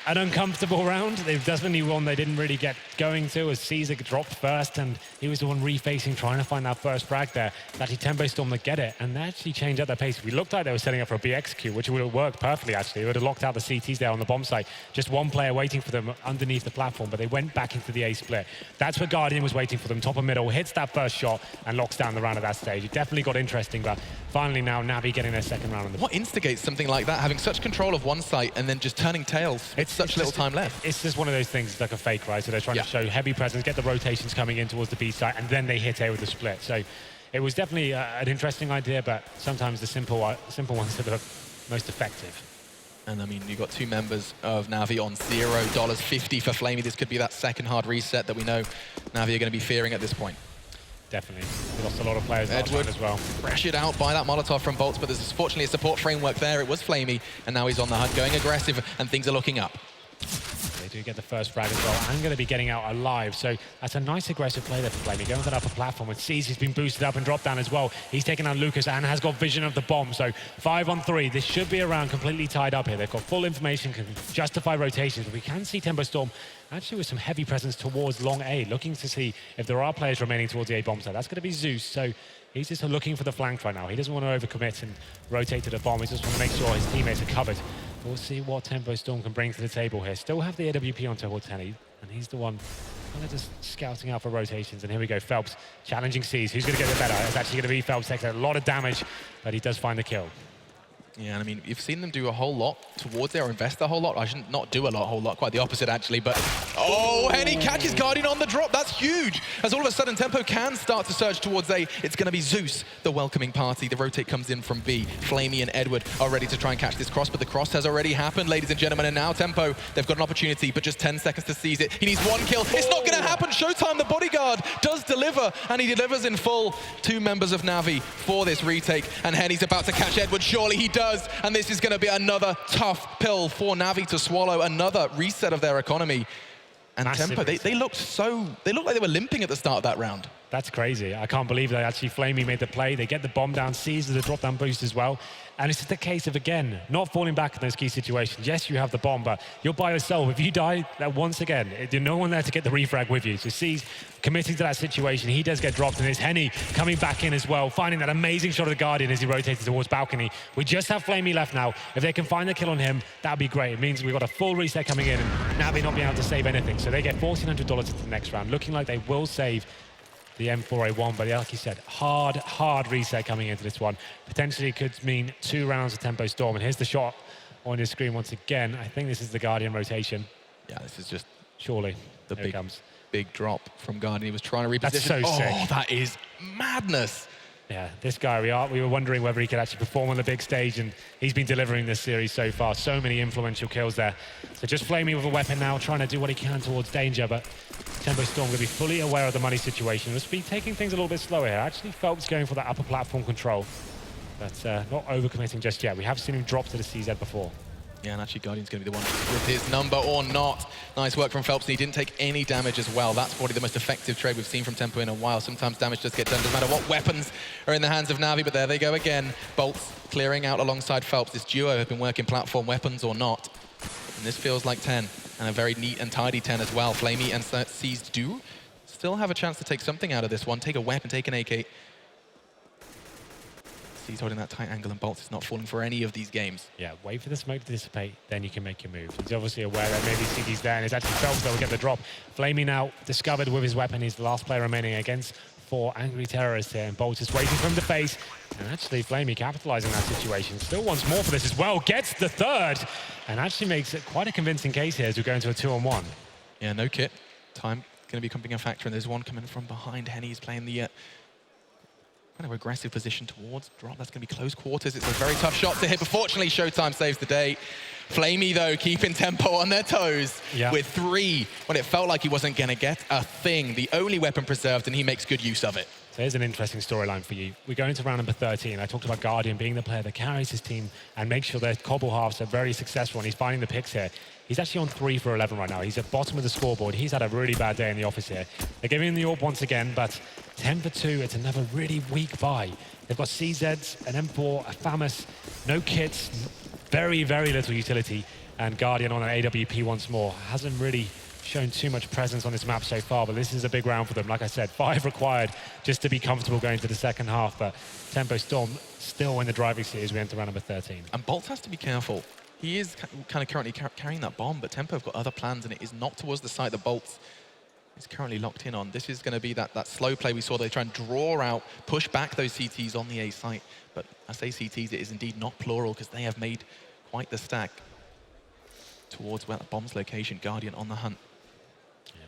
an uncomfortable round. They've definitely one they didn't really get going to, as Caesar dropped first, and he was the one refacing, trying to find that first frag there. It's actually Tempo Storm that get it, and they actually changed up their pace. We looked like they were setting up for a BXQ, which would have worked perfectly, actually. They would have locked out the CTs there on the bomb site. Just one player waiting for them underneath the platform, but they went back into the A split. That's where Guardian was waiting for them, top and middle, hits that first shot, and locks down the round at that stage. It definitely got interesting, but finally now NaVi getting their second round. What instigates something like that, having such control of one site and then just turning tails? It's such little time left. It's just one of those things, it's like a fake, right? So they're trying to show heavy presence, get the rotations coming in towards the B site, and then they hit A with the split. So it was definitely an interesting idea, but sometimes the simple ones are the most effective. And I mean, you've got two members of NaVi on $0.50 for Flamey. This could be that second hard reset that we know NaVi are going to be fearing at this point. Definitely. We lost a lot of players last round as well. Pressured out by that Molotov from Bolts, but there's fortunately a support framework there. It was Flamey, and now he's on the hunt, going aggressive, and things are looking up. They do get the first frag as well, and going to be getting out alive. So that's a nice aggressive play there for Flamey, going to that upper platform. And sees he's been boosted up and dropped down as well. He's taken out Lucas and has got vision of the bomb. So 5-on-3. This should be a round completely tied up here. They've got full information, can justify rotations. But we can see Tempo Storm actually with some heavy presence towards long A, looking to see if there are players remaining towards the A bomb site. That's going to be Zeus. So he's just looking for the flank right now. He doesn't want to overcommit and rotate to the bomb. He just wants to make sure his teammates are covered. We'll see what Tempo Storm can bring to the table here. Still have the AWP on towards Henny, and he's the one kind of just scouting out for rotations. And here we go, Phelps challenging C's. Who's going to get the better? It's actually going to be Phelps, takes a lot of damage, but he does find the kill. Yeah, and I mean, you've seen them do a whole lot towards there, or invest a whole lot. I shouldn't not do a whole lot, quite the opposite actually, but oh, Henny catches Guardian on the drop. That's huge. As all of a sudden Tempo can start to surge towards A. It's going to be Zeus, the welcoming party. The rotate comes in from B. Flamey and Edward are ready to try and catch this cross, but the cross has already happened, ladies and gentlemen, and now Tempo, they've got an opportunity, but just 10 seconds to seize it. He needs one kill. It's not going to happen. Showtime, the bodyguard, does deliver, and he delivers in full. Two members of NaVi for this retake, and Henny's about to catch Edward. Surely he does, and this is going to be another tough pill for NaVi to swallow, another reset of their economy. And Massive Tempo, they looked like they were limping at the start of that round. That's crazy. I can't believe that actually Flamey made the play. They get the bomb down, sees the drop down boost as well. And it's just a case of, again, not falling back in those key situations. Yes, you have the bomb, but you're by yourself. If you die, once again, there's no one there to get the refrag with you. So C's committing to that situation. He does get dropped, and it's Henny coming back in as well, finding that amazing shot of the Guardian as he rotates towards balcony. We just have Flamey left now. If they can find the kill on him, that'd be great. It means we've got a full reset coming in, and NaVi not being able to save anything. So they get $1,400 into the next round, looking like they will save the M4A1, but like you said, hard reset coming into this one. Potentially could mean 2 rounds of Tempo Storm, and here's the shot on your screen once again. I think this is the Guardian rotation. Yeah, this is just surely the big drop from Guardian. He was trying to reposition. That's so sick. Oh, that is madness. Yeah, this guy, we were wondering whether he could actually perform on the big stage, and he's been delivering this series so far. So many influential kills there. So just Flamey with a weapon now, trying to do what he can towards danger, but Tempo Storm going to be fully aware of the money situation. Must be taking things a little bit slower here. Actually, Phelps going for that upper platform control, but not overcommitting just yet. We have seen him drop to the CZ before. Yeah, and actually Guardian's going to be the one with his number or not. Nice work from Phelps, and he didn't take any damage as well. That's probably the most effective trade we've seen from Tempo in a while. Sometimes damage just gets done, doesn't matter what weapons are in the hands of NaVi, but there they go again. Bolts clearing out alongside Phelps. This duo have been working platform weapons or not. And this feels like 10, and a very neat and tidy 10 as well. Flamey and Seized do still have a chance to take something out of this one. Take a weapon, take an AK. He's holding that tight angle, and Bolts is not falling for any of these games. Yeah, wait for the smoke to dissipate, then you can make your move. He's obviously aware that maybe CD's there, and it's actually Phelps that will get the drop. Flamey now discovered with his weapon. He's the last player remaining against 4 angry terrorists here, and Bolts is waiting for him to face. And actually, Flamey capitalizing that situation. Still wants more for this as well. Gets the third, and actually makes it quite a convincing case here as we go into a 2-on-1. Yeah, no kit. Time going to be becoming a factor, and there's one coming from behind. Henny's playing the kind of aggressive position towards drop. That's going to be close quarters. It's a very tough shot to hit, but fortunately Showtime saves the day. Flamey, though, keeping Tempo on their toes with 3 when it felt like he wasn't going to get a thing. The only weapon preserved, and he makes good use of it. So here's an interesting storyline for you. We go into round number 13. I talked about Guardian being the player that carries his team and makes sure their cobble halves are very successful, and he's finding the picks here. He's actually on 3 for 11 right now. He's at bottom of the scoreboard. He's had a really bad day in the office here. They're giving him the AWP once again, but 10 for 2, it's another really weak buy. They've got CZs, an M4, a FAMAS, no kits, very, very little utility. And Guardian on an AWP once more. Hasn't really shown too much presence on this map so far, but this is a big round for them. Like I said, 5 required just to be comfortable going to the second half, but Tempo Storm still in the driving seat as we enter round number 13. And Bolts has to be careful. He is kind of currently carrying that bomb, but Tempo have got other plans, and it is not towards the site that Bolts is currently locked in on. This is going to be that slow play we saw. They try and draw out, push back those CTs on the A site. But I say CTs, it is indeed not plural, because they have made quite the stack towards where the bomb's location. Guardian on the hunt.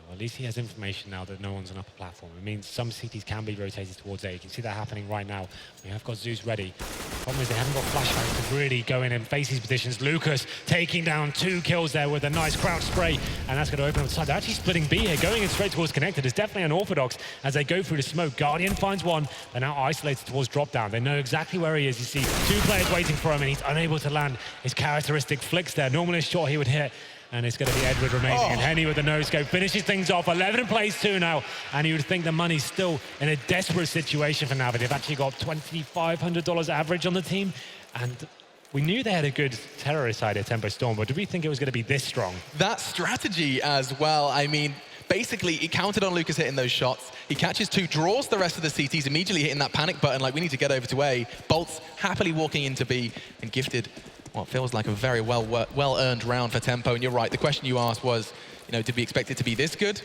Well, at least he has information now that no one's on upper platform. It means some CTs can be rotated towards A. You can see that happening right now. We have got Zeus ready. Problem is they haven't got flashbangs to really go in and face these positions. Lucas taking down 2 kills there with a nice crouch spray, and that's going to open up the side. They're actually splitting B here, going in straight towards Connected. It's definitely unorthodox as they go through the smoke. Guardian finds one. They're now isolated towards drop down. They know exactly where he is. You see 2 players waiting for him, and he's unable to land his characteristic flicks there. Normally a shot he would hit. And it's going to be Edward remaining. And Henny with the no-scope finishes things off. 11 plays 2 now. And you would think the money's still in a desperate situation for NaVi. They've actually got $2,500 average on the team. And we knew they had a good terrorist side at Tempo Storm, but did we think it was going to be this strong? That strategy as well, I mean, basically, he counted on Lucas hitting those shots. He catches 2, draws the rest of the CTs, immediately hitting that panic button, like, we need to get over to A. Bolts happily walking into B, and gifted what feels like a very well-earned round for Tempo. And you're right, the question you asked was, you know, did we expect it to be this good?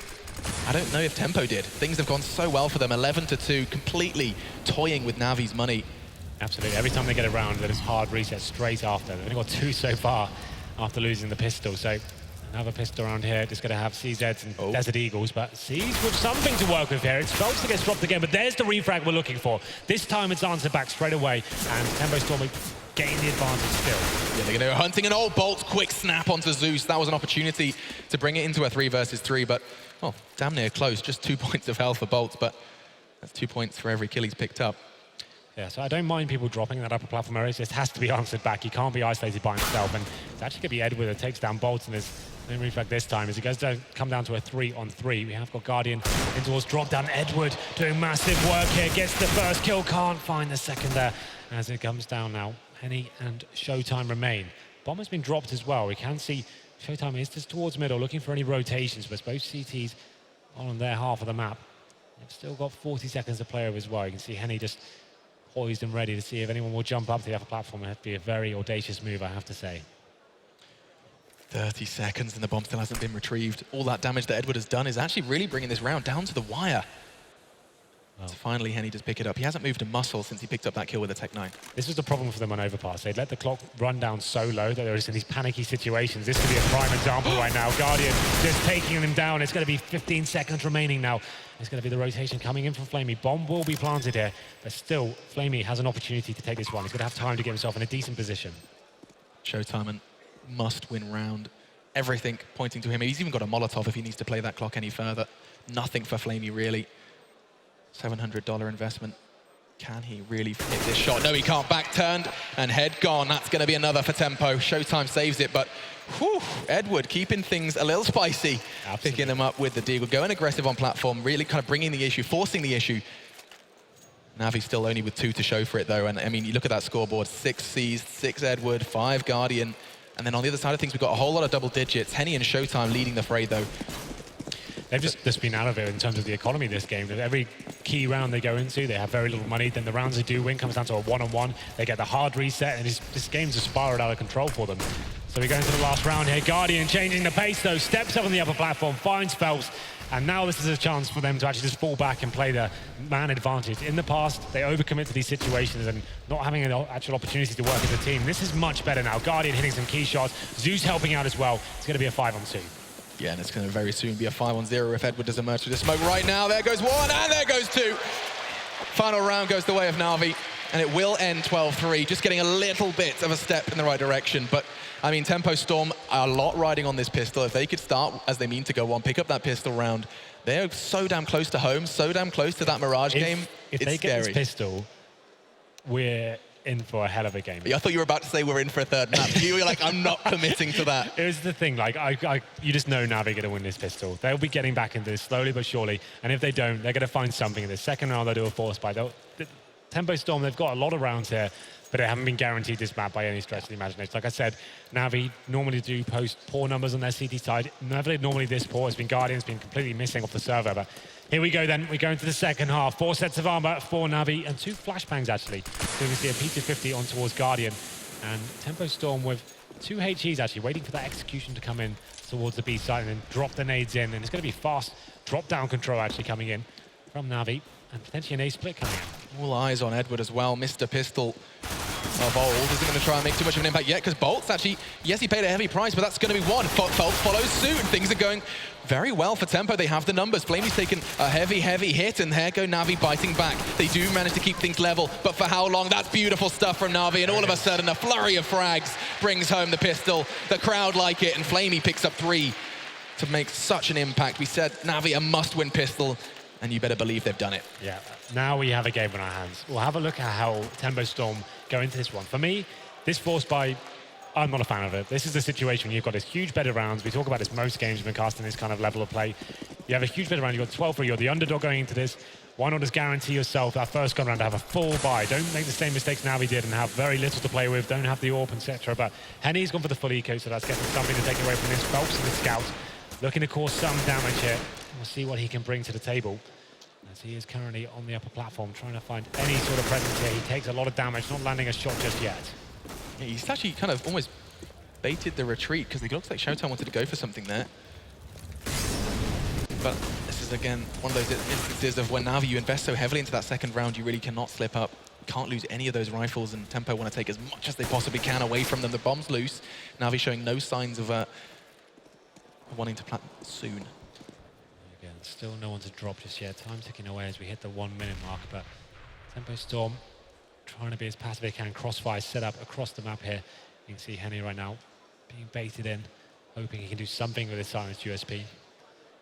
I don't know if Tempo did. Things have gone so well for them, 11-2, completely toying with Navi's money. Absolutely. Every time they get a round, there's hard reset straight after. They've only got 2 so far after losing the pistol. So another pistol around here. Just going to have CZs and Desert Eagles, but C's with something to work with here. It's Phelps that gets dropped again, but there's the refrag we're looking for. This time it's answered back straight away, and Tempo Storm getting the advantage still. Yeah, they're going to go hunting an old Bolt, quick snap onto Zeus. That was an opportunity to bring it into a 3 versus 3, but, well, damn near close. Just 2 points of health for Bolt, but that's 2 points for every kill he's picked up. Yeah, so I don't mind people dropping that upper platform area. It just has to be answered back. He can't be isolated by himself, and it's actually going to be Edward that takes down Bolt, and there's no reflect this time as it goes to come down to a 3-on-3. We have got Guardian in towards drop down. Edward doing massive work here, gets the first kill, can't find the second there as it comes down now. Henny and Showtime remain. Bomb has been dropped as well. We can see Showtime is just towards middle, looking for any rotations, but both CTs on their half of the map. They've still got 40 seconds to play over as well. You can see Henny just poised and ready to see if anyone will jump up to the upper platform. It has to be a very audacious move, I have to say. 30 seconds and the bomb still hasn't been retrieved. All that damage that Edward has done is actually really bringing this round down to the wire. Well, so finally, Henny does pick it up. He hasn't moved a muscle since he picked up that kill with the Tech 9. This was the problem for them on Overpass. They'd let the clock run down so low that they're just in these panicky situations. This could be a prime example right now. Guardian just taking them down. It's going to be 15 seconds remaining now. It's going to be the rotation coming in from Flamey. Bomb will be planted here, but still, Flamey has an opportunity to take this one. He's going to have time to get himself in a decent position. Showtime and must-win round. Everything pointing to him. He's even got a Molotov if he needs to play that clock any further. Nothing for Flamey, really. $700 investment. Can he really hit this shot? No, he can't. Back turned and head gone. That's going to be another for Tempo. Showtime saves it, but whew, Edward keeping things a little spicy. Absolutely. Picking them up with the Deagle. Going aggressive on platform, really kind of bringing the issue, forcing the issue. NaVi still only with 2 to show for it, though. And, I mean, you look at that scoreboard. 6 C's, 6 Edward, 5 Guardian. And then on the other side of things, we've got a whole lot of double digits. Henny and Showtime leading the fray, though. They've just been out of it in terms of the economy this game. Every key round they go into, they have very little money. Then the rounds they do win comes down to a 1-on-1. They get the hard reset, and this game's just spiraled out of control for them. So we go into the last round here. Guardian changing the pace, though. Steps up on the upper platform, finds Phelps. And now this is a chance for them to actually just fall back and play the man advantage. In the past, they overcommit to these situations and not having an actual opportunity to work as a team. This is much better now. Guardian hitting some key shots. Zeus helping out as well. It's going to be a 5-on-2. Yeah, and it's going to very soon be a 5-on-0 if Edward does emerge through the smoke right now. There goes 1, and there goes 2. Final round goes the way of NaVi, and it will end 12-3, just getting a little bit of a step in the right direction. But, I mean, Tempo Storm are a lot riding on this pistol. If they could start, as they mean to go on, pick up that pistol round, they're so damn close to home, so damn close to that Mirage game. If they get this pistol, we're in for a hell of a game. I thought you were about to say we're in for a third map. You were like, I'm not committing to that. It was the thing, like, you just know NaVi are going to win this pistol. They'll be getting back into this slowly but surely, and if they don't, they're going to find something in the second round. They'll do a force buy. Tempo Storm, they've got a lot of rounds here, but they haven't been guaranteed this map by any stretch of the imagination. Like I said, NaVi normally do post poor numbers on their CT side. Never normally this poor. It's been Guardian's been completely missing off the server. But here we go then. We go into the second half. 4 sets of armor for NaVi and 2 flashbangs actually. So we can see a P250 on towards Guardian. And Tempo Storm with 2 HEs actually waiting for that execution to come in towards the B side and then drop the nades in. And it's going to be fast drop down control actually coming in from NaVi. And potentially an A split coming in. All eyes on Edward as well. Mr. Pistol of old isn't going to try and make too much of an impact yet because Bolt's actually, yes, he paid a heavy price, but that's going to be one. Folt follows suit and things are going very well for Tempo. They have the numbers. Flamey's taken a heavy hit and there go NaVi biting back. They do manage to keep things level, but for how long? That's beautiful stuff from NaVi, and all of a sudden a flurry of frags brings home the pistol. The crowd like it, and Flamey picks up 3 to make such an impact. We said NaVi a must-win pistol, and you better believe they've done it. Yeah, now we have a game on our hands. We'll have a look at how Tempo Storm go into this one. For me, this force buy, I'm not a fan of it. This is the situation when you've got this huge bed of rounds. We talk about this most games when casting this kind of level of play. You have a huge bed of rounds, you've got 12 for you're the underdog going into this. Why not just guarantee yourself that first gun round to have a full buy? Don't make the same mistakes NaVi did and have very little to play with, don't have the AWP, etc. But Henny's gone for the full eco, so that's getting something to take away from this. Phelps and the scout looking to cause some damage here. We'll see what he can bring to the table. As he is currently on the upper platform, trying to find any sort of presence here. He takes a lot of damage, not landing a shot just yet. Yeah, he's actually kind of almost baited the retreat because it looks like Showtime wanted to go for something there. But this is, again, one of those instances of when NaVi, you invest so heavily into that second round, you really cannot slip up. Can't lose any of those rifles, and Tempo want to take as much as they possibly can away from them. The bomb's loose. NaVi showing no signs of wanting to plant soon. Again, still no one to drop just yet. Time ticking away as we hit the 1 minute mark, but Tempo Storm trying to be as passive as they can. Crossfire set up across the map here. You can see Henny right now being baited in, hoping he can do something with his silenced USP.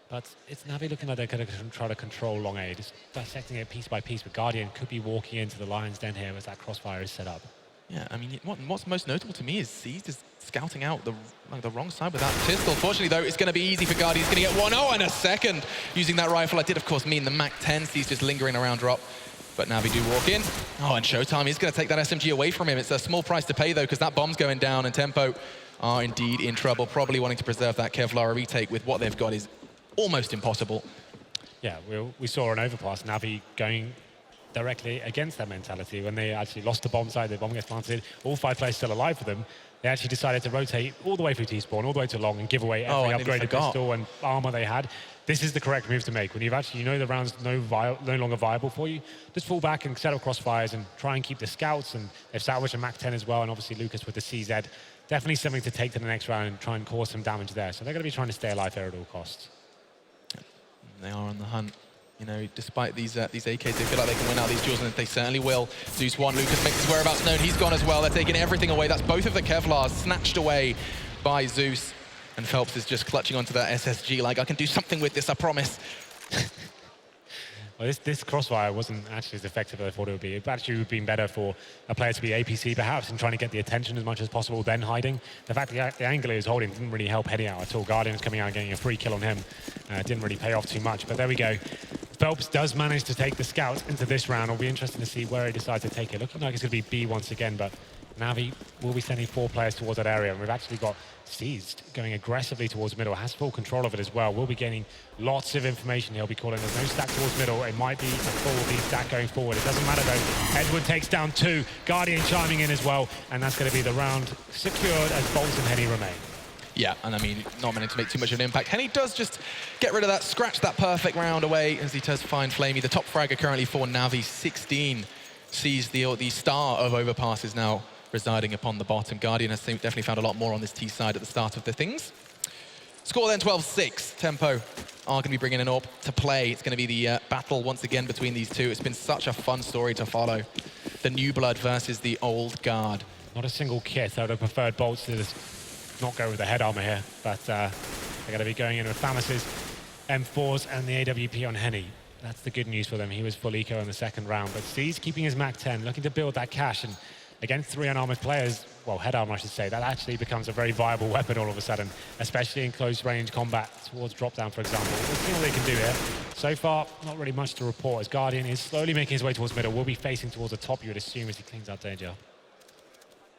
But it's NaVi looking like they're going to try to control long A, just dissecting it piece by piece. But Guardian could be walking into the Lion's Den here as that crossfire is set up. Yeah, I mean, what's most notable to me is Seized is scouting out the wrong side with that pistol. Fortunately, though, it's going to be easy for Guardian. He's going to get 1-0 in a second using that rifle. I did, of course, mean the MAC-10. Seized just lingering around drop. But NaVi do walk in. Oh, and Showtime, he's going to take that SMG away from him. It's a small price to pay, though, because that bomb's going down, and Tempo are indeed in trouble. Probably wanting to preserve that Kevlar retake with what they've got is almost impossible. Yeah, we saw an overpass. NaVi going directly against that mentality. When they actually lost the bomb side, the bomb gets planted, all 5 players still alive for them. They actually decided to rotate all the way through T-spawn, all the way to long, and give away every upgraded pistol and armor they had. This is the correct move to make. When you've actually, you know the round's no longer viable for you, just fall back and set up crossfires and try and keep the scouts, and they've salvaged a MAC-10 as well, and obviously Lucas with the CZ. Definitely something to take to the next round and try and cause some damage there. So they're going to be trying to stay alive there at all costs. They are on the hunt. You know, despite these AKs, they feel like they can win out these duels, and they certainly will. Zeus 1, Lucas makes his whereabouts known. He's gone as well. They're taking everything away. That's both of the Kevlars snatched away by Zeus. And Phelps is just clutching onto that SSG like, I can do something with this, I promise. Well, this crossfire wasn't actually as effective as I thought it would be. It actually would have been better for a player to be APC perhaps and trying to get the attention as much as possible, then hiding. The fact that the angle he was holding didn't really help Henny out at all. Guardian was coming out and getting a free kill on him. Didn't really pay off too much, but there we go. Phelps does manage to take the scouts into this round. It'll be interesting to see where he decides to take it. Looking like it's going to be B once again, but NaVi will be sending 4 players towards that area, and we've actually got Seized going aggressively towards middle, has full control of it as well. We'll be getting lots of information. He'll be calling there's no stack towards middle. It might be a full B stack going forward. It doesn't matter though. Edward takes down 2. Guardian chiming in as well, and that's going to be the round secured as Bolts and Henny remain. Yeah, and I mean, not meant to make too much of an impact. Henny does just get rid of that, scratch that perfect round away as he does find Flamey. The top fragger currently for NaVi, 16. Sees the star of overpasses now residing upon the bottom. Guardian has definitely found a lot more on this T side at the start of the things. Score then 12-6. Tempo are going to be bringing an AWP to play. It's going to be the battle once again between these two. It's been such a fun story to follow. The new blood versus the old guard. Not a single kit. I would have preferred Bolts to just not go with the head armor here, but they're going to be going in with Famus's M4s and the AWP on Henny. That's the good news for them. He was full eco in the second round, but C's keeping his MAC-10, looking to build that cash, and against 3 unarmored players, well, head armor I should say, that actually becomes a very viable weapon all of a sudden, especially in close range combat towards drop down, for example. We'll see what they can do here. So far, not really much to report as Guardian is slowly making his way towards middle. Will be facing towards the top, you would assume, as he cleans out danger.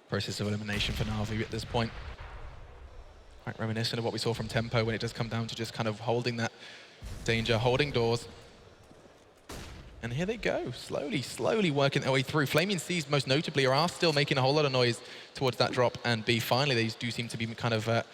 Process of elimination for NaVi at this point. Quite reminiscent of what we saw from Tempo when it does come down to just kind of holding that danger, holding doors. And here they go, slowly working their way through. Flaming Seas, most notably, are still making a whole lot of noise towards that drop, and B, finally, they do seem to be kind of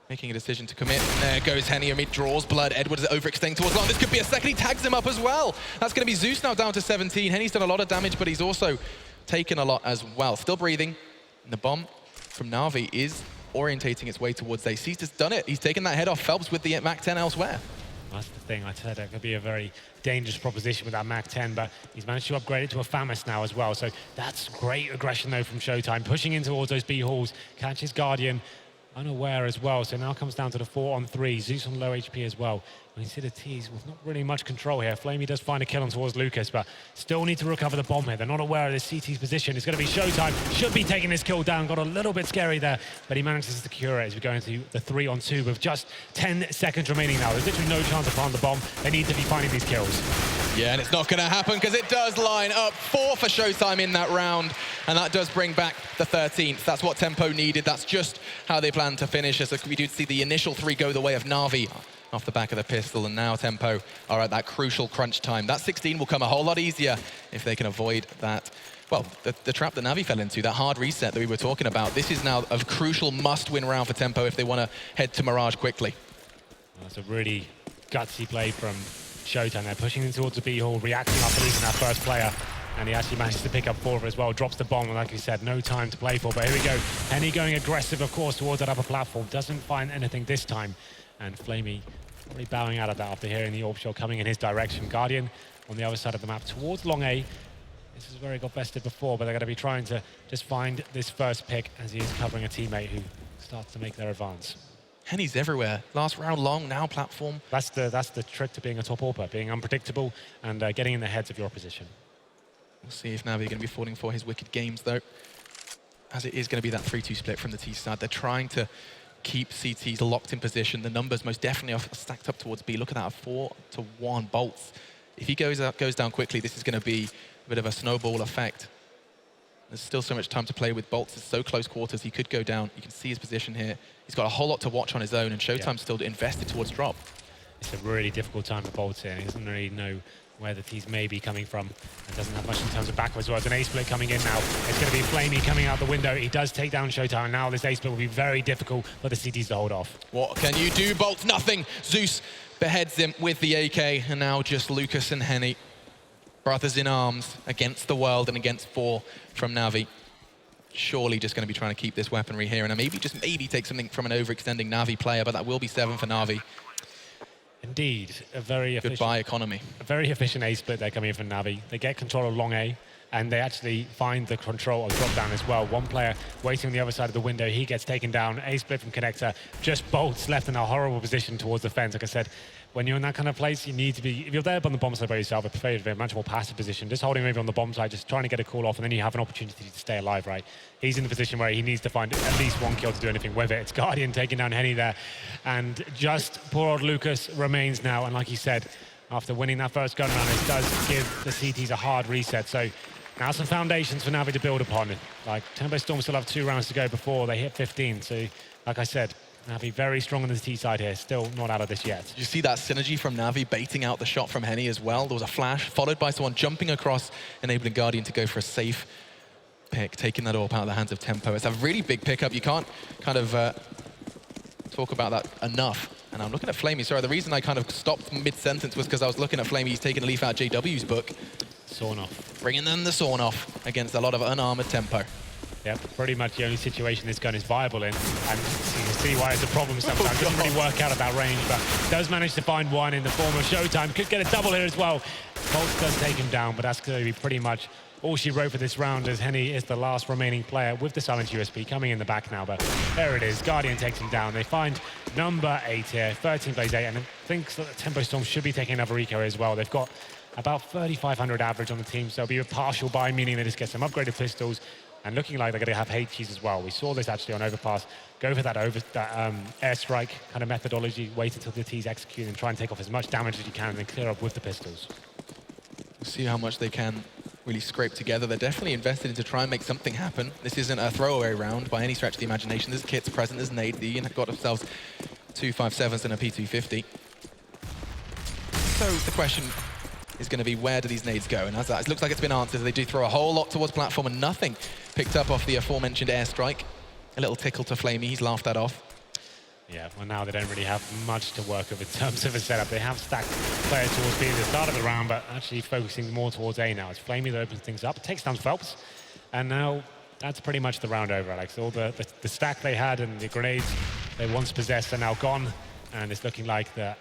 making a decision to commit. And there goes Henny, amid draws blood. Edwards is overextending towards long. This could be a second. He tags him up as well. That's going to be Zeus now down to 17. Henny's done a lot of damage, but he's also taken a lot as well. Still breathing. And the bomb from NaVi is orientating its way towards Ace. He's just done it. He's taken that head off Phelps with the Mac 10 elsewhere. That's the thing. I said it could be a very dangerous proposition with that Mac 10, but he's managed to upgrade it to a FAMAS now as well. So that's great aggression, though, from Showtime. Pushing in towards those B halls, catches Guardian unaware as well. So now comes down to the 4-on-3. Zeus on low HP as well. We see the T's with not really much control here. Flamey does find a kill on towards Lucas, but still need to recover the bomb here. They're not aware of this CT's position. It's going to be Showtime. Should be taking this kill down. Got a little bit scary there, but he manages to secure it as we go into the 3-on-2 with just 10 seconds remaining now. There's literally no chance of planting the bomb. They need to be finding these kills. Yeah, and it's not going to happen because it does line up 4 for Showtime in that round, and that does bring back the 13th. That's what Tempo needed. That's just how they plan to finish, as we do see the initial 3 go the way of NaVi off the back of the pistol, and now Tempo are at that crucial crunch time. That 16 will come a whole lot easier if they can avoid that, well, the trap that NaVi fell into, that hard reset that we were talking about. This is now a crucial must-win round for Tempo if they want to head to Mirage quickly. That's a really gutsy play from Showtime. They're pushing in towards the B hall, reacting after losing that first player, and he actually manages to pick up 4 as well. Drops the bomb, and like you said, no time to play for. But here we go. Henny going aggressive, of course, towards that upper platform. Doesn't find anything this time. And Flamey really bowing out of that after hearing the orb shell coming in his direction. Guardian on the other side of the map towards long A. This is where he got bested before, but they're going to be trying to just find this first pick as he is covering a teammate who starts to make their advance. Henny's everywhere. Last round long, now platform. That's the trick to being a top AWPer, being unpredictable and getting in the heads of your opposition. We'll see if NaVi are going to be falling for his wicked games, though, as it is going to be that 3-2 split from the T side. They're trying to keep CTs locked in position. The numbers most definitely are stacked up towards B. Look at that, 4-1 bolts. If he goes down quickly, this is going to be a bit of a snowball effect. There's still so much time to play with bolts. It's so close quarters, he could go down. You can see his position here. He's got a whole lot to watch on his own, and Showtime's still invested towards drop. It's a really difficult time for bolts here, and he doesn't really know where the T's may be coming from, and doesn't have much in terms of backwards. Well, it's an A-split coming in now. It's going to be Flamey coming out the window. He does take down Showtime, and now this A-split will be very difficult for the CTs to hold off. What can you do, Bolts? Nothing. Zeus beheads him with the AK, and now just Lucas and Henny, brothers in arms, against the world and against 4 from NaVi. Surely just going to be trying to keep this weaponry here, and maybe, just maybe, take something from an overextending NaVi player, but that will be 7 for NaVi. Indeed, a very efficient... Goodbye, economy. A very efficient A-split there coming in from NaVi. They get control of long A, and they actually find the control of drop down as well. One player waiting on the other side of the window, he gets taken down. A-split from Connector, just bolts left in a horrible position towards the fence. Like I said, when you're in that kind of place, you need to be, if you're there on the bomb side by yourself, I prefer you to be a much more passive position, just holding maybe on the bomb side, just trying to get a call off, and then you have an opportunity to stay alive, right? He's in the position where he needs to find at least 1 kill to do anything with it. It's Guardian taking down Henny there, and just poor old Lucas remains now, and like he said, after winning that first gun round, it does give the CTs a hard reset, so now some foundations for NaVi to build upon. Like, Tempo Storm still have 2 rounds to go before they hit 15, so like I said, NaVi very strong on the T side here, still not out of this yet. You see that synergy from NaVi baiting out the shot from Henny as well. There was a flash, followed by someone jumping across, enabling Guardian to go for a safe pick, taking that AWP out of the hands of Tempo. It's a really big pickup. You can't kind of talk about that enough. And I'm looking at Flamey. Sorry, the reason I kind of stopped mid-sentence was because I was looking at Flamey. He's taking a leaf out of JW's book. Sawn off. Bringing them the sawn off against a lot of unarmored Tempo. Yep, pretty much the only situation this gun is viable in, and you can see why it's a problem sometimes. Doesn't really work out at that range, but does manage to find one in the form of Showtime. Could get a double here as well. Bolts does take him down, but that's going to be pretty much all she wrote for this round, as Henny is the last remaining player with the silent USP coming in the back now, but there it is. Guardian takes him down. They find number 8 here, 13 plays 8, and I think that Tempo Storm should be taking another eco as well. They've got about 3,500 average on the team, so it'll be a partial buy, meaning they just get some upgraded pistols, and looking like they're going to have H's as well. We saw this actually on Overpass. Go for that airstrike kind of methodology, wait until the T's execute and try and take off as much damage as you can and then clear up with the pistols. We'll see how much they can really scrape together. They're definitely invested in to try and make something happen. This isn't a throwaway round by any stretch of the imagination. There's kits present, there's nade. The IEM have got themselves 257s and a P250. So the question is going to be, where do these nades go? And as that, it looks like it's been answered. They do throw a whole lot towards platform and nothing picked up off the aforementioned airstrike. A little tickle to Flamey, he's laughed that off. Yeah, well now they don't really have much to work with in terms of a setup. They have stacked players towards B at the start of the round, but actually focusing more towards A now. It's Flamey that opens things up, takes down Phelps, and now that's pretty much the round over, Alex. All the stack they had and the grenades they once possessed are now gone, and it's looking like that.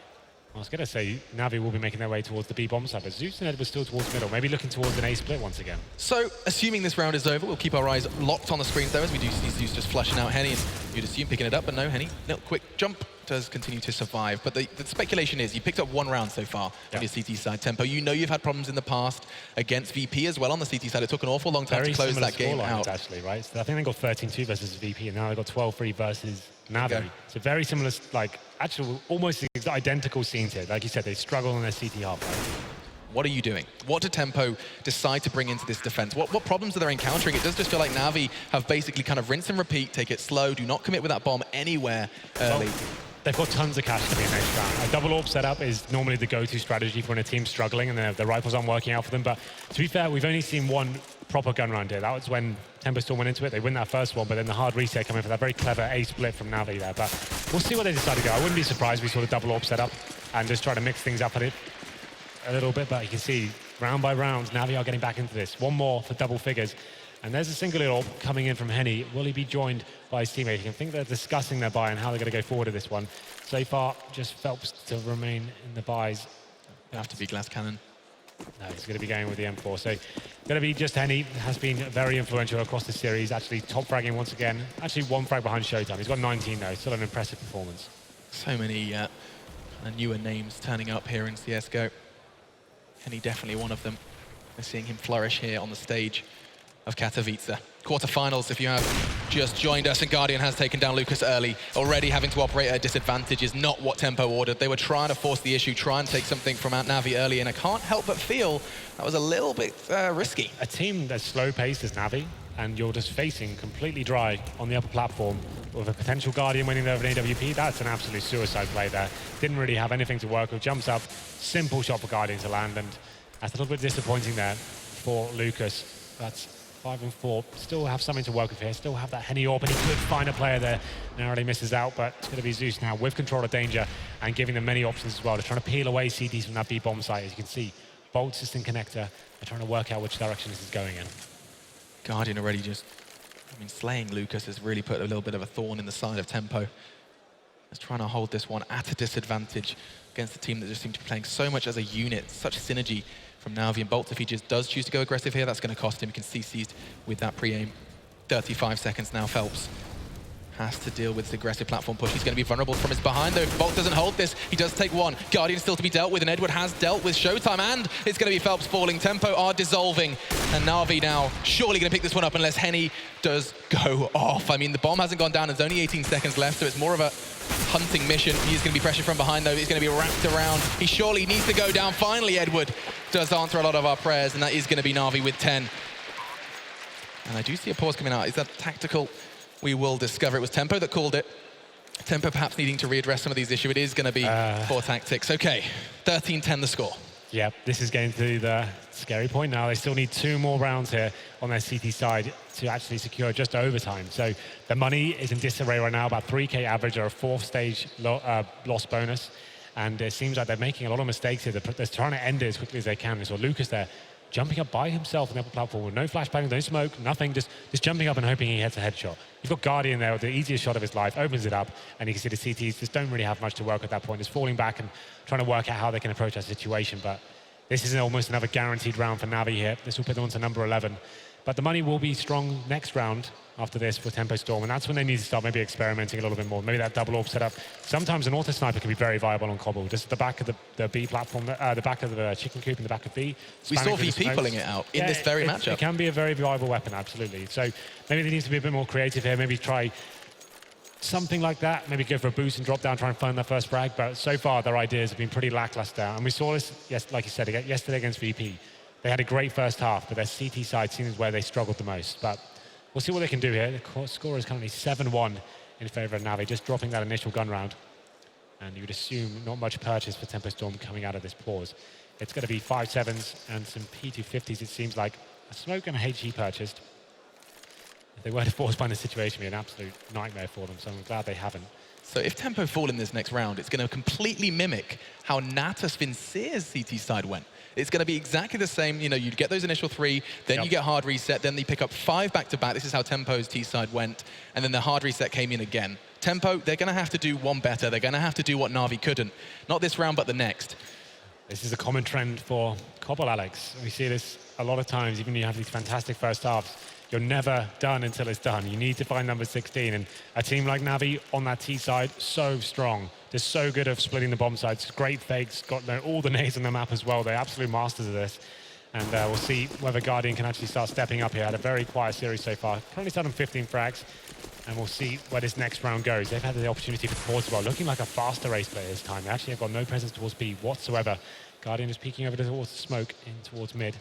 I was going to say NaVi will be making their way towards the B bomb side, but Zeus and Ed were still towards middle, maybe looking towards an A split once again. So, assuming this round is over, we'll keep our eyes locked on the screens though, as we do see Zeus just flushing out Henny, and you'd assume picking it up, but no, Henny, little quick jump, does continue to survive. But the speculation is, you picked up one round so far on your CT side, Tempo. You know you've had problems in the past against VP as well on the CT side. It took an awful long time to close that game out. Actually, right? So I think they got 13-2 versus VP, and now they got 12-3 versus NaVi. Okay. So very similar, like, actually almost identical scenes here. Like you said, they struggle on their CT half. Right? What are you doing? What did Tempo decide to bring into this defense? What problems are they encountering? It does just feel like NaVi have basically kind of rinse and repeat, take it slow, do not commit with that bomb anywhere early. Well, they've got tons of cash to be in next round. A double AWP setup is normally the go-to strategy for when a team's struggling and the rifles aren't working out for them. But to be fair, we've only seen one proper gun round here. That was when Tempo Storm went into it. They win that first one, but then the hard reset coming for that very clever A split from NaVi there. But we'll see what they decide to go. I wouldn't be surprised we saw the double AWP setup and just try to mix things up a little bit. But you can see round by round, NaVi are getting back into this. One more for double figures. And there's a single AWP coming in from Henny. Will he be joined by his teammate? I think they're discussing their buy and how they're going to go forward with this one. So far, just Phelps to remain in the buys. It'll have to be Glass Cannon. No, he's going to be going with the M4. So going to be just Henny. Has been very influential across the series. Actually top fragging once again. Actually one frag behind Showtime. He's got 19 though. Still an impressive performance. So many newer names turning up here in CSGO. Henny definitely one of them. We're seeing him flourish here on the stage of Katowice. Quarterfinals, if you have just joined us, and Guardian has taken down Lucas early. Already having to operate at a disadvantage is not what Tempo ordered. They were trying to force the issue, try and take something from NaVi early, and I can't help but feel that was a little bit risky. A team that's slow-paced as NaVi, and you're just facing completely dry on the upper platform with a potential Guardian winning over an AWP, that's an absolute suicide play there. Didn't really have anything to work with, jumps up, simple shot for Guardian to land, and that's a little bit disappointing there for Lucas. That's 5 and 4, still have something to work with here, still have that Henny AWP, and he could find a player there. Narrowly misses out, but it's going to be Zeus now with control of danger and giving them many options as well. They're trying to peel away CTs from that B bomb site. As you can see, Bolt system connector, they're trying to work out which direction this is going in. Guardian already just, slaying Lucas has really put a little bit of a thorn in the side of Tempo. Just trying to hold this one at a disadvantage against a team that just seems to be playing so much as a unit, such synergy from NaVi and Bolt. If he just does choose to go aggressive here, that's going to cost him. He can see seized with that pre-aim. 35 seconds now, Phelps has to deal with this aggressive platform push. He's going to be vulnerable from his behind, though. If Bolt doesn't hold this, he does take one. Guardian still to be dealt with, and Edward has dealt with Showtime, and it's going to be Phelps falling. Tempo are dissolving, and NaVi now surely going to pick this one up unless Henny does go off. I mean, the bomb hasn't gone down. There's only 18 seconds left, so it's more of a hunting mission. He's going to be pressured from behind, though. He's going to be wrapped around. He surely needs to go down. Finally, Edward does answer a lot of our prayers, and that is going to be NaVi with 10. And I do see a pause coming out. Is that tactical? We will discover. It was Tempo that called it. Tempo perhaps needing to readdress some of these issues. It is going to be poor tactics. Okay, 13-10 the score. Yeah, this is getting to the scary point now. They still need 2 more rounds here on their CT side to actually secure just overtime. So the money is in disarray right now, about 3K average or a 4th stage loss bonus. And it seems like they're making a lot of mistakes here. They're trying to end it as quickly as they can. So Lucas there, jumping up by himself on the upper platform with no flashbang, no smoke, nothing, just jumping up and hoping he hits a headshot. You've got Guardian there with the easiest shot of his life, opens it up, and you can see the CTs just don't really have much to work at that point. Just falling back and trying to work out how they can approach that situation. But This is almost another guaranteed round for NaVi here. This will put them on to number 11. But the money will be strong next round after this for Tempo Storm, and that's when they need to start maybe experimenting a little bit more. Maybe that double orb setup. Sometimes an auto sniper can be very viable on Cobble. Just at the back of the B platform, the back of the chicken coop in the back of B. We saw VP pulling it out in this very matchup. It can be a very viable weapon, absolutely. So maybe they need to be a bit more creative here. Maybe try something like that. Maybe go for a boost and drop down, try and find their first frag. But so far, their ideas have been pretty lackluster. And we saw this, yes, like you said, yesterday against VP. They had a great first half, but their CT side seems where they struggled the most. But we'll see what they can do here. The score is currently 7-1 in favor of NaVi, just dropping that initial gun round. And you would assume not much purchase for Tempo Storm coming out of this pause. It's going to be 5-7s and some P250s, it seems like. A smoke and a HE purchased. If they were to force find the situation, it would be an absolute nightmare for them, so I'm glad they haven't. So if Tempo fall in this next round, it's going to completely mimic how Natus Vincere's CT side went. It's going to be exactly the same. You know, you get those initial 3, then you get hard reset, then they pick up 5 back-to-back. This is how Tempo's T side went, and then the hard reset came in again. Tempo, they're going to have to do one better. They're going to have to do what NaVi couldn't. Not this round, but the next. This is a common trend for Cobble, Alex. We see this a lot of times, even when you have these fantastic first halves. You're never done until it's done. You need to find number 16. And a team like NaVi on that T side, so strong. They're so good at splitting the bomb sides. Great fakes, got all the nades on the map as well. They're absolute masters of this. And we'll see whether Guardian can actually start stepping up here. Had a very quiet series so far. Currently starting 15 frags. And we'll see where this next round goes. They've had the opportunity for pause as well. Looking like a faster race player this time. They actually have got no presence towards B whatsoever. Guardian is peeking over towards the smoke in towards mid.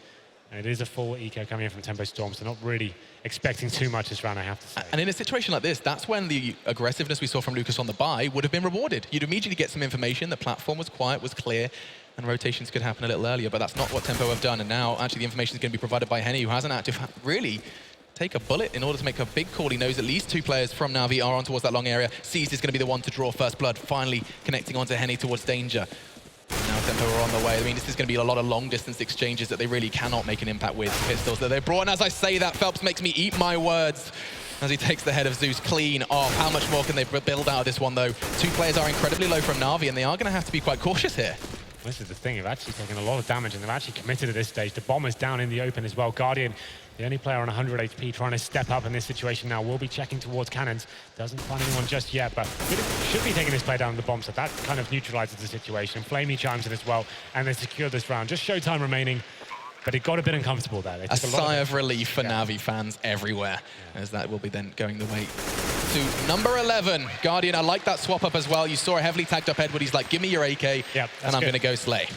And it is a full eco coming in from Tempo Storm, so not really expecting too much this round, I have to say. And in a situation like this, that's when the aggressiveness we saw from Lucas on the buy would have been rewarded. You'd immediately get some information. The platform was quiet, was clear, and rotations could happen a little earlier, but that's not what Tempo have done. And now, actually, the information is going to be provided by Henny, who has an active really take a bullet in order to make a big call. He knows at least 2 players from NaVi are on towards that long area. Seized is going to be the one to draw first blood, finally connecting onto Henny towards danger. Now Tempo are on the way. I mean, this is going to be a lot of long-distance exchanges that they really cannot make an impact with. Pistols that they brought. And as I say that, Phelps makes me eat my words as he takes the head of Zeus clean off. How much more can they build out of this one, though? 2 players are incredibly low from NaVi, and they are going to have to be quite cautious here. This is the thing. They've actually taken a lot of damage, and they've actually committed at this stage. The bomb is down in the open as well. Guardian, the only player on 100 HP, trying to step up in this situation now. Will be checking towards cannons. Doesn't find anyone just yet, but should be taking this player down the bomb, so that kind of neutralizes the situation. Flamey chimes in as well, and they secure this round. Just showtime remaining, but it got a bit uncomfortable there. A sigh of relief for NaVi fans everywhere, as that will be then going the way to number 11. Guardian, I like that swap up as well. You saw a heavily tagged up Edward. He's like, give me your AK, and I'm going to go slay.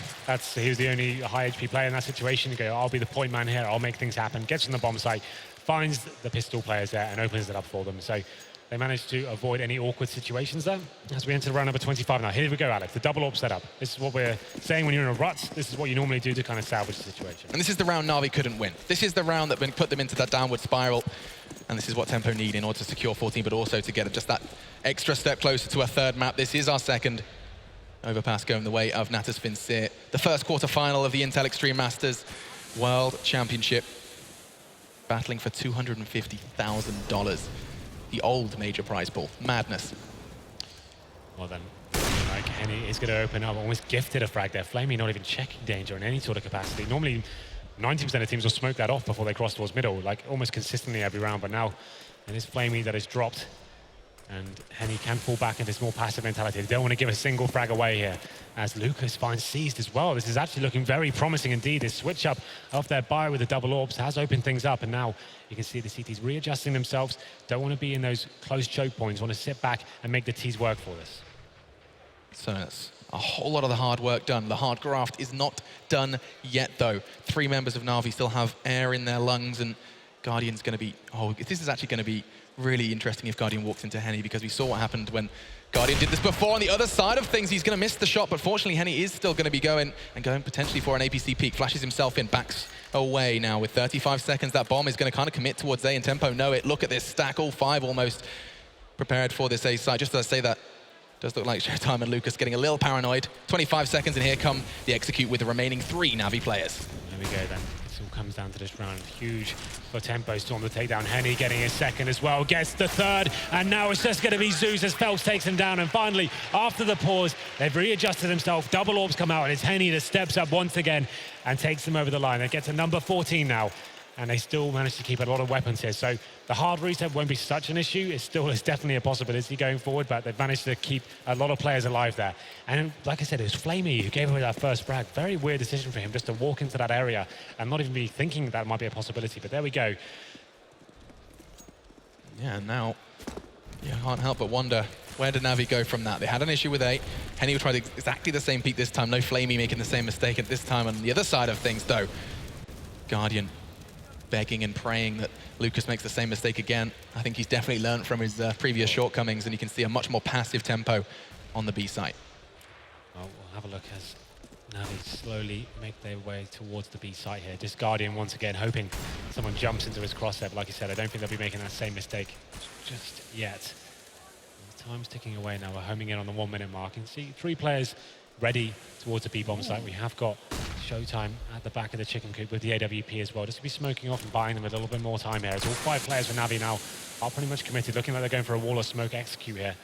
He was the only high HP player in that situation. You go, I'll be the point man here. I'll make things happen. Gets on the bomb site, finds the pistol players there, and opens it up for them. So they managed to avoid any awkward situations there as we enter round number 25 now. Here we go, Alex, the double AWP setup. This is what we're saying when you're in a rut. This is what you normally do to kind of salvage the situation. And this is the round NaVi couldn't win. This is the round that put them into that downward spiral. And this is what Tempo need in order to secure 14, but also to get just that extra step closer to a third map. This is our second overpass going the way of Natus Vincere. The first quarterfinal of the Intel Extreme Masters World Championship. Battling for $250,000. The old major prize pool. Madness. Well then, like Henny is going to open up, almost gifted a frag there. Flamey not even checking danger in any sort of capacity. Normally, 90% of teams will smoke that off before they cross towards middle, like almost consistently every round. But now, it is Flamey that is dropped. And Henny can fall back into this more passive mentality. They don't want to give a single frag away here, as Lucas finds Seized as well. This is actually looking very promising indeed. This switch up of their buy with the double orbs has opened things up, and now you can see the CTs readjusting themselves. Don't want to be in those close choke points. Want to sit back and make the T's work for this. So that's a whole lot of the hard work done. The hard graft is not done yet, though. 3 members of NaVi still have air in their lungs, and Guardian's going to be... Oh, this is actually going to be really interesting if Guardian walks into Henny, because we saw what happened when Guardian did this before. On the other side of things, he's going to miss the shot, but fortunately Henny is still going to be going potentially for an APC peek. Flashes himself in, backs away now with 35 seconds. That bomb is going to kind of commit towards A, and Tempo know it. Look at this stack, all 5 almost prepared for this A side. Just as I say that, does look like Showtime and Lucas getting a little paranoid. 25 seconds, and here come the execute with the remaining 3 NaVi players. There we go then. this all comes down to this round. Huge for Tempo Storm to take down. Henny getting his second as well, gets the third, and now it's just going to be Zeus as Phelps takes him down. And finally, after the pause, they've readjusted themselves. Double orbs come out, and it's Henny that steps up once again and takes them over the line. They get to number 14 now, and they still manage to keep a lot of weapons here. So the hard reset won't be such an issue. It still is definitely a possibility going forward, but they've managed to keep a lot of players alive there. And like I said, it was Flamey who gave away that first frag. Very weird decision for him just to walk into that area and not even be thinking that might be a possibility, but there we go. Yeah, now you can't help but wonder, where did NaVi go from that? They had an issue with 8. Henny tried exactly the same peak this time. No Flamey making the same mistake at this time. On the other side of things, though, Guardian begging and praying that Lucas makes the same mistake again. I think he's definitely learned from his previous shortcomings, and you can see a much more passive tempo on the B site. Well, we'll have a look as NaVi slowly make their way towards the B site here. Just Guardian once again hoping someone jumps into his crosshair, but like you said, I don't think they'll be making that same mistake just yet. Time's ticking away now. We're homing in on the 1 minute mark. You can see 3 players ready towards the B-bomb site. We have got Showtime at the back of the chicken coop with the AWP as well, just to be smoking off and buying them a little bit more time here. It's all 5 players for NaVi now are pretty much committed, looking like they're going for a wall of smoke execute here.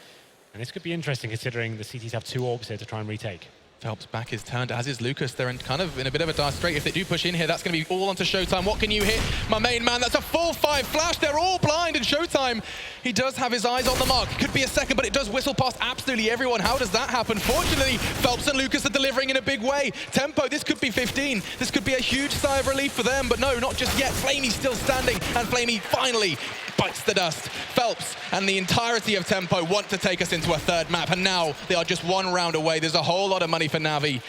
And this could be interesting considering the CTs have 2 orbs here to try and retake. Phelps back is turned, as is Lucas. They're in kind of in a bit of a dire strait. If they do push in here, that's going to be all onto Showtime. What can you hit? My main man, that's a full 5 flash. They're all blind, and Showtime, he does have his eyes on the mark. Could be a second, but it does whistle past absolutely everyone. How does that happen? Fortunately, Phelps and Lucas are delivering in a big way. Tempo, this could be 15. This could be a huge sigh of relief for them, but no, not just yet. Flamey's still standing, and Flamey finally bites the dust. Phelps and the entirety of Tempo want to take us into a 3rd map, and now they are just 1 round away. There's a whole lot of money for NaVi,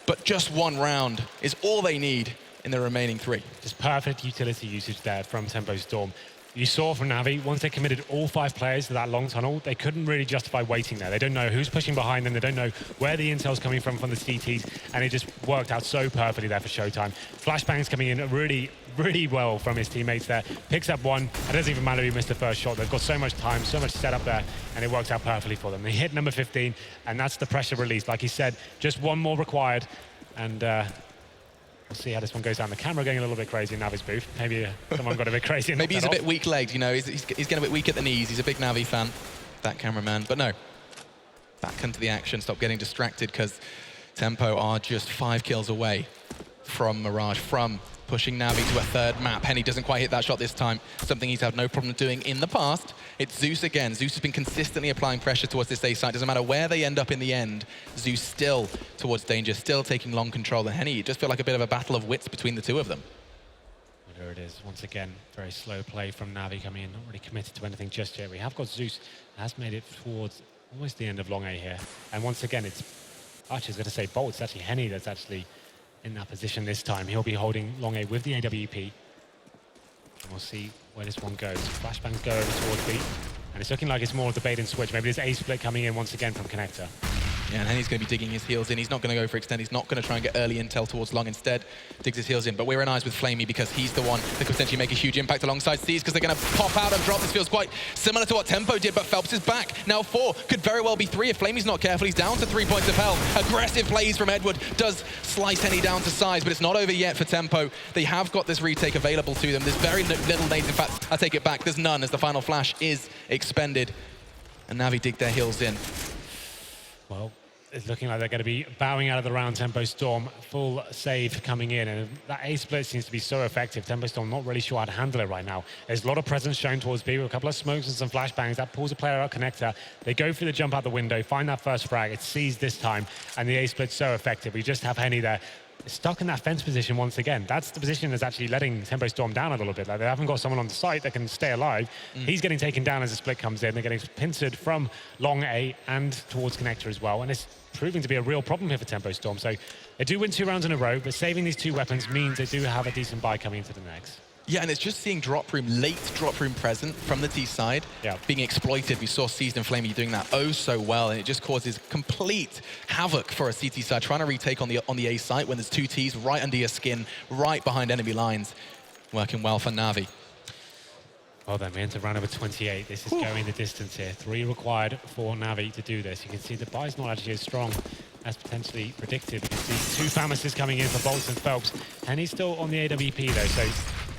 but just 1 round is all they need in the remaining 3. Just perfect utility usage there from Tempo Storm. You saw from NaVi, once they committed all 5 players to that long tunnel, they couldn't really justify waiting there. They don't know who's pushing behind them. They don't know where the intel's coming from the CTs, and it just worked out so perfectly there for Showtime. Flashbangs coming in really, really well from his teammates there. Picks up 1. It doesn't even matter if he missed the first shot. They've got so much time, so much setup there, and it worked out perfectly for them. They hit number 15, and that's the pressure release. Like he said, just 1 more required, and we'll see how this one goes down. The camera going a little bit crazy in NaVi's booth. Maybe someone got a bit crazy. Maybe he's a bit weak-legged, you know. He's getting a bit weak at the knees. He's a big NaVi fan, that cameraman. But no, back into the action. Stop getting distracted, because Tempo are just 5 kills away from Mirage, from pushing NaVi to a 3rd map. Henny doesn't quite hit that shot this time, something he's had no problem doing in the past. It's Zeus again. Zeus has been consistently applying pressure towards this A site. Doesn't matter where they end up in the end, Zeus still towards danger, still taking long control. And Henny, it just felt like a bit of a battle of wits between the 2 of them. Well, there it is. Once again, very slow play from NaVi coming in, not really committed to anything just yet. We have got Zeus, has made it towards almost the end of long A here. And once again, it's, actually, I was going to say Bolt. It's actually Henny that's actually in that position this time. He'll be holding long A with the AWP. And we'll see where this one goes. Flashbangs go over towards B. And it's looking like it's more of the bait and switch. Maybe there's A split coming in once again from Connector. Yeah, and Henny's going to be digging his heels in. He's not going to go for extend. He's not going to try and get early intel towards long. Instead, digs his heels in. But we're in eyes with Flamey, because he's the one that could potentially make a huge impact alongside C's, because they're going to pop out and drop. This feels quite similar to what Tempo did, but Phelps is back. Now 4, could very well be 3 if Flamey's not careful. He's down to 3 points of health. Aggressive plays from Edward does slice Henny down to size, but it's not over yet for Tempo. They have got this retake available to them. There's very little nades. In fact, I take it back. There's none, as the final flash is expended. And NaVi dig their heels in. Well, it's looking like they're going to be bowing out of the round. Tempo Storm, full save coming in, and that A split seems to be so effective. Tempo Storm not really sure how to handle it right now. There's a lot of presence shown towards B with a couple of smokes and some flashbangs. That pulls a player out Connector. They go for the jump out the window, find that first frag. It's seized this time, and the A split's so effective. We just have Henny there, stuck in that fence position once again. That's the position that's actually letting Tempo Storm down a little bit. Like, they haven't got someone on the site that can stay alive. He's getting taken down as the split comes in. They're getting pincered from long A and towards Connector as well. And it's proving to be a real problem here for Tempo Storm. So they do win 2 rounds in a row, but saving these 2 weapons means they do have a decent buy coming into the next. Yeah, and it's just seeing drop room, late drop room present from the T side, being exploited. We saw Seized and Flamey doing that oh so well, and it just causes complete havoc for a CT side, trying to retake on the A site when there's 2 Ts right under your skin, right behind enemy lines. Working well for NaVi. Well then, we enter round number 28. This is going the distance here. 3 required for NaVi to do this. You can see the buy's not actually as strong as potentially predicted. You can see 2 Famises coming in for Bolts and Phelps. And he's still on the AWP though, so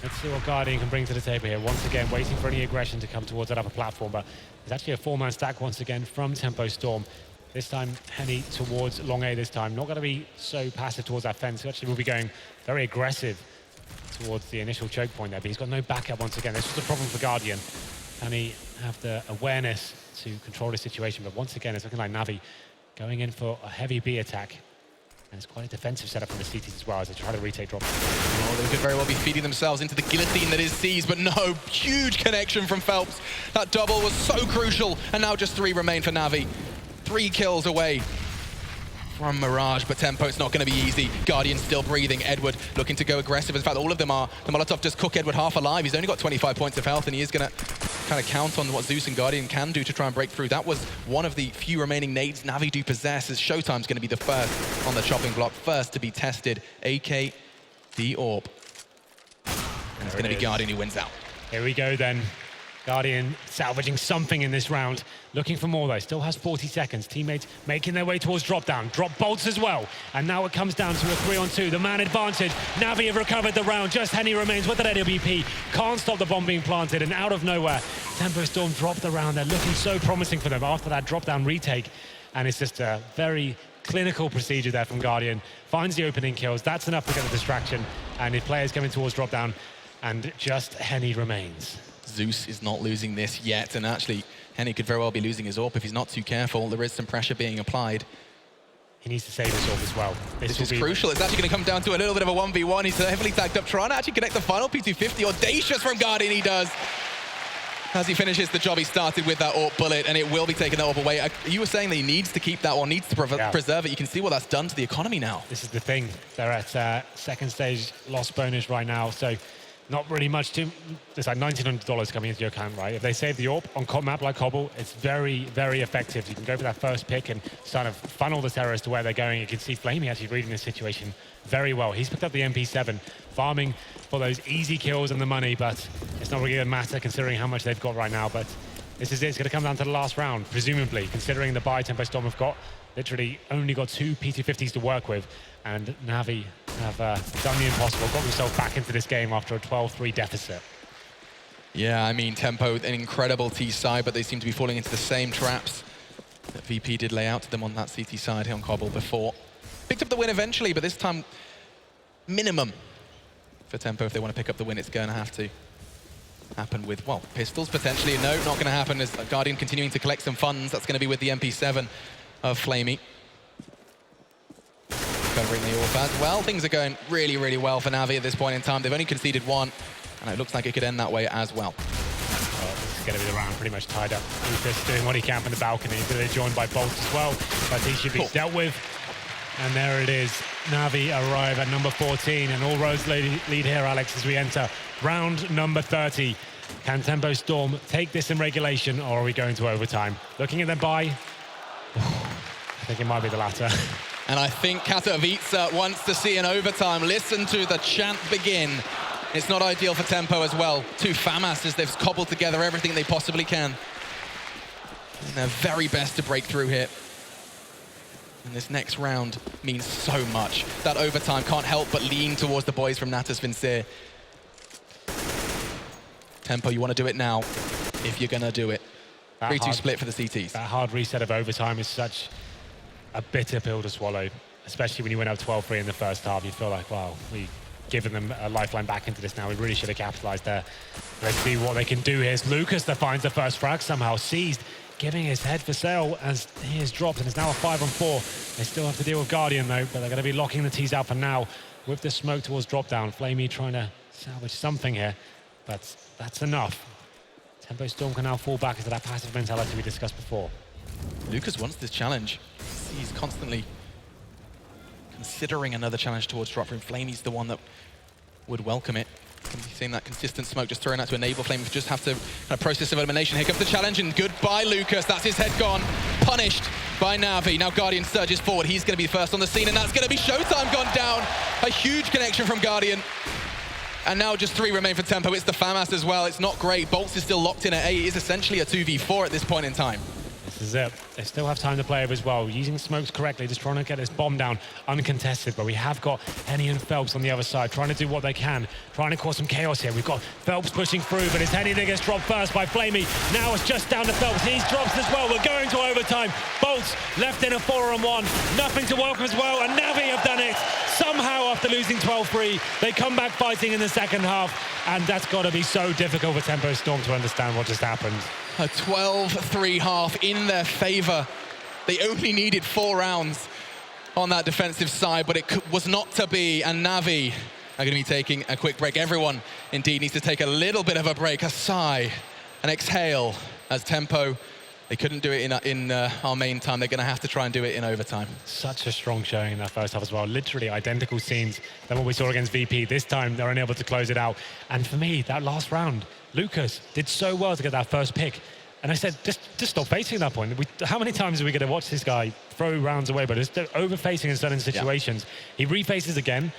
let's see what Guardian can bring to the table here. Once again, waiting for any aggression to come towards that upper platform, but there's actually a 4-man stack once again from Tempo Storm. This time, Henny towards long A this time. Not going to be so passive towards that fence. Actually, will be going very aggressive towards the initial choke point there, but he's got no backup once again. This was a problem for Guardian. Can he have the awareness to control the situation? But once again, it's looking like NaVi going in for a heavy B attack. And it's quite a defensive setup from the CTs as well as they try to retake drop. Oh, they could very well be feeding themselves into the guillotine that is C's, but no, huge connection from Phelps. That double was so crucial, and now just 3 remain for NaVi. 3 kills away from Mirage, but Tempo's not going to be easy. Guardian still breathing. Edward looking to go aggressive. In fact, all of them are. The Molotov just cook Edward half alive. He's only got 25 points of health, and he is going to kind of count on what Zeus and Guardian can do to try and break through. That was one of the few remaining nades NaVi do possess, as Showtime's going to be the first on the chopping block, first to be tested. AK, the AWP. And it's going to be Guardian who wins out. Here we go then. Guardian salvaging something in this round. Looking for more though, still has 40 seconds. Teammates making their way towards drop down. Drop bolts as well. And now it comes down to a 3-on-2. The man advantage. NaVi have recovered the round. Just Henny remains with that AWP. Can't stop the bomb being planted. And out of nowhere, Tempo Storm dropped the round. They're looking so promising for them after that drop down retake. And it's just a very clinical procedure there from Guardian. Finds the opening kills. That's enough to get the distraction. And if players coming towards drop down, and just Henny remains. Zeus is not losing this yet, and actually Henny could very well be losing his AWP if he's not too careful. There is some pressure being applied. He needs to save his AWP as well. This is crucial. It's actually going to come down to a little bit of a 1v1. He's heavily tagged up, trying to actually connect the final P250. Audacious from Guardian, he does. As he finishes the job he started with that AWP bullet, and it will be taking that AWP away. You were saying that he needs to keep that one, needs to preserve it. You can see what that's done to the economy now. This is the thing. They're at second stage loss bonus right now, so not really much to. It's like $1,900 coming into your account, right? If they save the AWP on a map like Cobble, it's very, very effective. You can go for that first pick and sort of funnel the terrorists to where they're going. You can see Flamey actually reading this situation very well. He's picked up the MP7, farming for those easy kills and the money, but it's not really going to matter considering how much they've got right now. But this is it. It's going to come down to the last round, presumably, considering the buy Tempo Storm have got. Literally only got 2 P250s to work with, and NaVi have done the impossible, got themselves back into this game after a 12-3 deficit. Yeah, I mean, Tempo, an incredible T side, but they seem to be falling into the same traps that VP did lay out to them on that CT side here on Cobble before. Picked up the win eventually, but this time, minimum for Tempo. If they want to pick up the win, it's going to have to happen with, well, pistols potentially. No, not going to happen as Guardian continuing to collect some funds. That's going to be with the MP7 of Flamey. Covering the AWP as well. Things are going really, really well for NaVi at this point in time. They've only conceded 1, and it looks like it could end that way as well. This is going to be the round pretty much tied up. Lucas doing what he can from the balcony. He's going to be joined by Bolt as well, but he should be dealt with. And there it is. NaVi arrive at number 14, and all roads lead here, Alex, as we enter round number 30. Can Tempo Storm take this in regulation, or are we going to overtime? Looking at their buy, I think it might be the latter. And I think Katowice wants to see an overtime. Listen to the chant begin. It's not ideal for Tempo as well. 2 FAMAS as they've cobbled together everything they possibly can. And their very best to break through here. And this next round means so much. That overtime can't help but lean towards the boys from Natus Vincere. Tempo, you want to do it now, if you're going to do it. 3-2 split for the CTs. That hard reset of overtime is such a bitter pill to swallow, especially when you went up 12-3 in the first half. You feel like, wow, we've given them a lifeline back into this now. We really should have capitalized there. Let's see what they can do here. It's Lucas that finds the first frag, somehow seized, giving his head for sale as he is dropped, and it's now a 5-on-4. They still have to deal with Guardian though, but they're going to be locking the T's out for now with the smoke towards drop down. Flamey trying to salvage something here, but that's enough. Tempo Storm can now fall back into that passive mentality we discussed before. Lucas wants this challenge. He's constantly considering another challenge towards drop room. Flamey's the one that would welcome it. Seeing that consistent smoke, just throwing that to enable Flamey to just have to kind of process of elimination. Here comes the challenge, and goodbye, Lucas. That's his head gone. Punished by NaVi. Now Guardian surges forward. He's going to be first on the scene, and that's going to be Showtime gone down. A huge connection from Guardian. And now just 3 remain for Tempo. It's the FAMAS as well. It's not great. Bolts is still locked in at A. It is essentially a 2v4 at this point in time. This This is it. They still have time to play with as well. Using smokes correctly, just trying to get this bomb down uncontested. But we have got Henny and Phelps on the other side, trying to do what they can, trying to cause some chaos here. We've got Phelps pushing through, but it's Henny that gets dropped first by Flamey. Now it's just down to Phelps. He's dropped as well. We're going to overtime. Bolts left in a 4-on-1. Nothing to welcome as well. And NaVi have done it. Somehow, after losing 12-3, they come back fighting in the second half. And that's got to be so difficult for Tempo Storm to understand what just happened. A 12-3 half in their favor. They only needed 4 rounds on that defensive side, but it was not to be. And NaVi are going to be taking a quick break. Everyone, indeed, needs to take a little bit of a break, a sigh, an exhale, as Tempo, they couldn't do it in our main time. They're going to have to try and do it in overtime. Such a strong showing in that first half as well. Literally identical scenes than what we saw against VP. This time, they're unable to close it out. And for me, that last round, Lucas did so well to get that first pick. And I said, just stop facing at that point. How many times are we going to watch this guy throw rounds away, but just over-facing in certain situations? Yeah. He refaces again.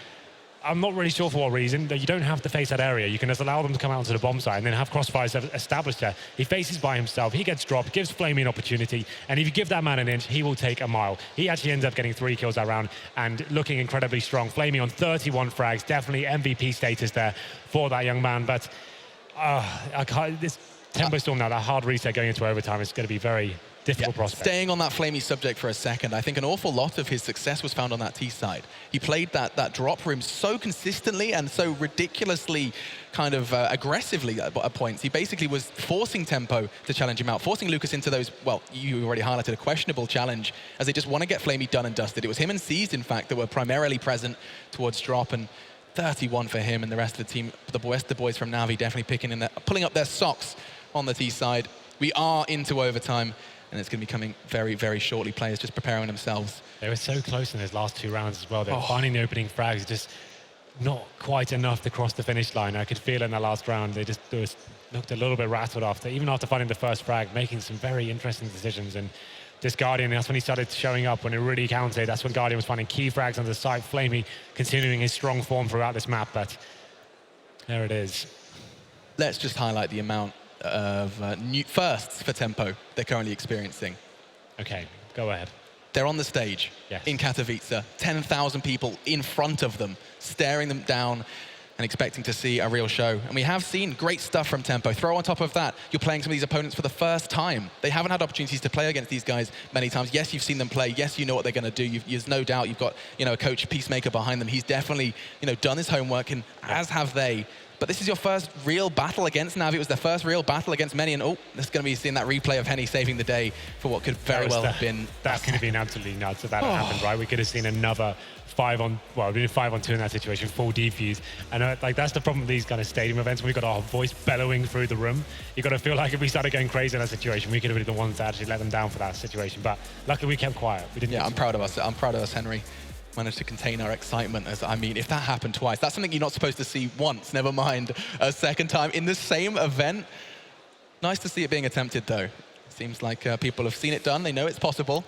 I'm not really sure for what reason. You don't have to face that area. You can just allow them to come out onto the bomb side and then have crossfires established there. He faces by himself. He gets dropped, gives Flamey an opportunity. And if you give that man an inch, he will take a mile. He actually ends up getting 3 kills that round and looking incredibly strong. Flamey on 31 frags. Definitely MVP status there for that young man. But I can't... This Tempo Storm now, that hard reset going into overtime is going to be very difficult prospect. Staying on that Flamey subject for a second, I think an awful lot of his success was found on that T side. He played that drop room so consistently and so ridiculously kind of aggressively at points. He basically was forcing Tempo to challenge him out, forcing Lucas into those, well, you already highlighted a questionable challenge, as they just want to get Flamey done and dusted. It was him and Seized, in fact, that were primarily present towards drop, and 31 for him, and the rest of the team, the boys from NaVi definitely pulling up their socks on the T side. We are into overtime, and it's going to be coming very, very shortly. Players just preparing themselves. They were so close in those last 2 rounds as well. They were finding the opening frags, just not quite enough to cross the finish line. I could feel in the last round, they just looked a little bit rattled even after finding the first frag, making some very interesting decisions. And this Guardian, that's when he started showing up, when it really counted. That's when Guardian was finding key frags on the side. Flamey continuing his strong form throughout this map, but there it is. Let's just highlight the amount of new firsts for Tempo they're currently experiencing. Okay, go ahead. They're on the stage in Katowice, 10,000 people in front of them, staring them down and expecting to see a real show. And we have seen great stuff from Tempo. Throw on top of that, you're playing some of these opponents for the first time. They haven't had opportunities to play against these guys many times. Yes, you've seen them play. Yes, you know what they're going to do. There's no doubt you've got, a coach, Peacemaker behind them. He's definitely, done his homework, and as have they. But this is your first real battle against NaVi. It was their first real battle against many, and there's going to be seeing that replay of Henny saving the day for what could very well have been. That could have been absolutely nuts if that had happened, right? We could have seen another 5-on-2 in that situation, full defuse. And that's the problem with these kind of stadium events. We've got our voice bellowing through the room. You've got to feel like if we started going crazy in that situation, we could have been the ones that actually let them down for that situation. But luckily we kept quiet. We didn't. Yeah, I'm proud of us. I'm proud of us, Henry. Managed to contain our excitement. If that happened twice, that's something you're not supposed to see once, never mind a second time in the same event. Nice to see it being attempted, though. Seems like people have seen it done, they know it's possible,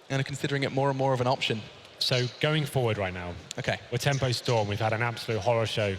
and are considering it more and more of an option. So going forward right now, we're Tempo Storm. We've had an absolute horror show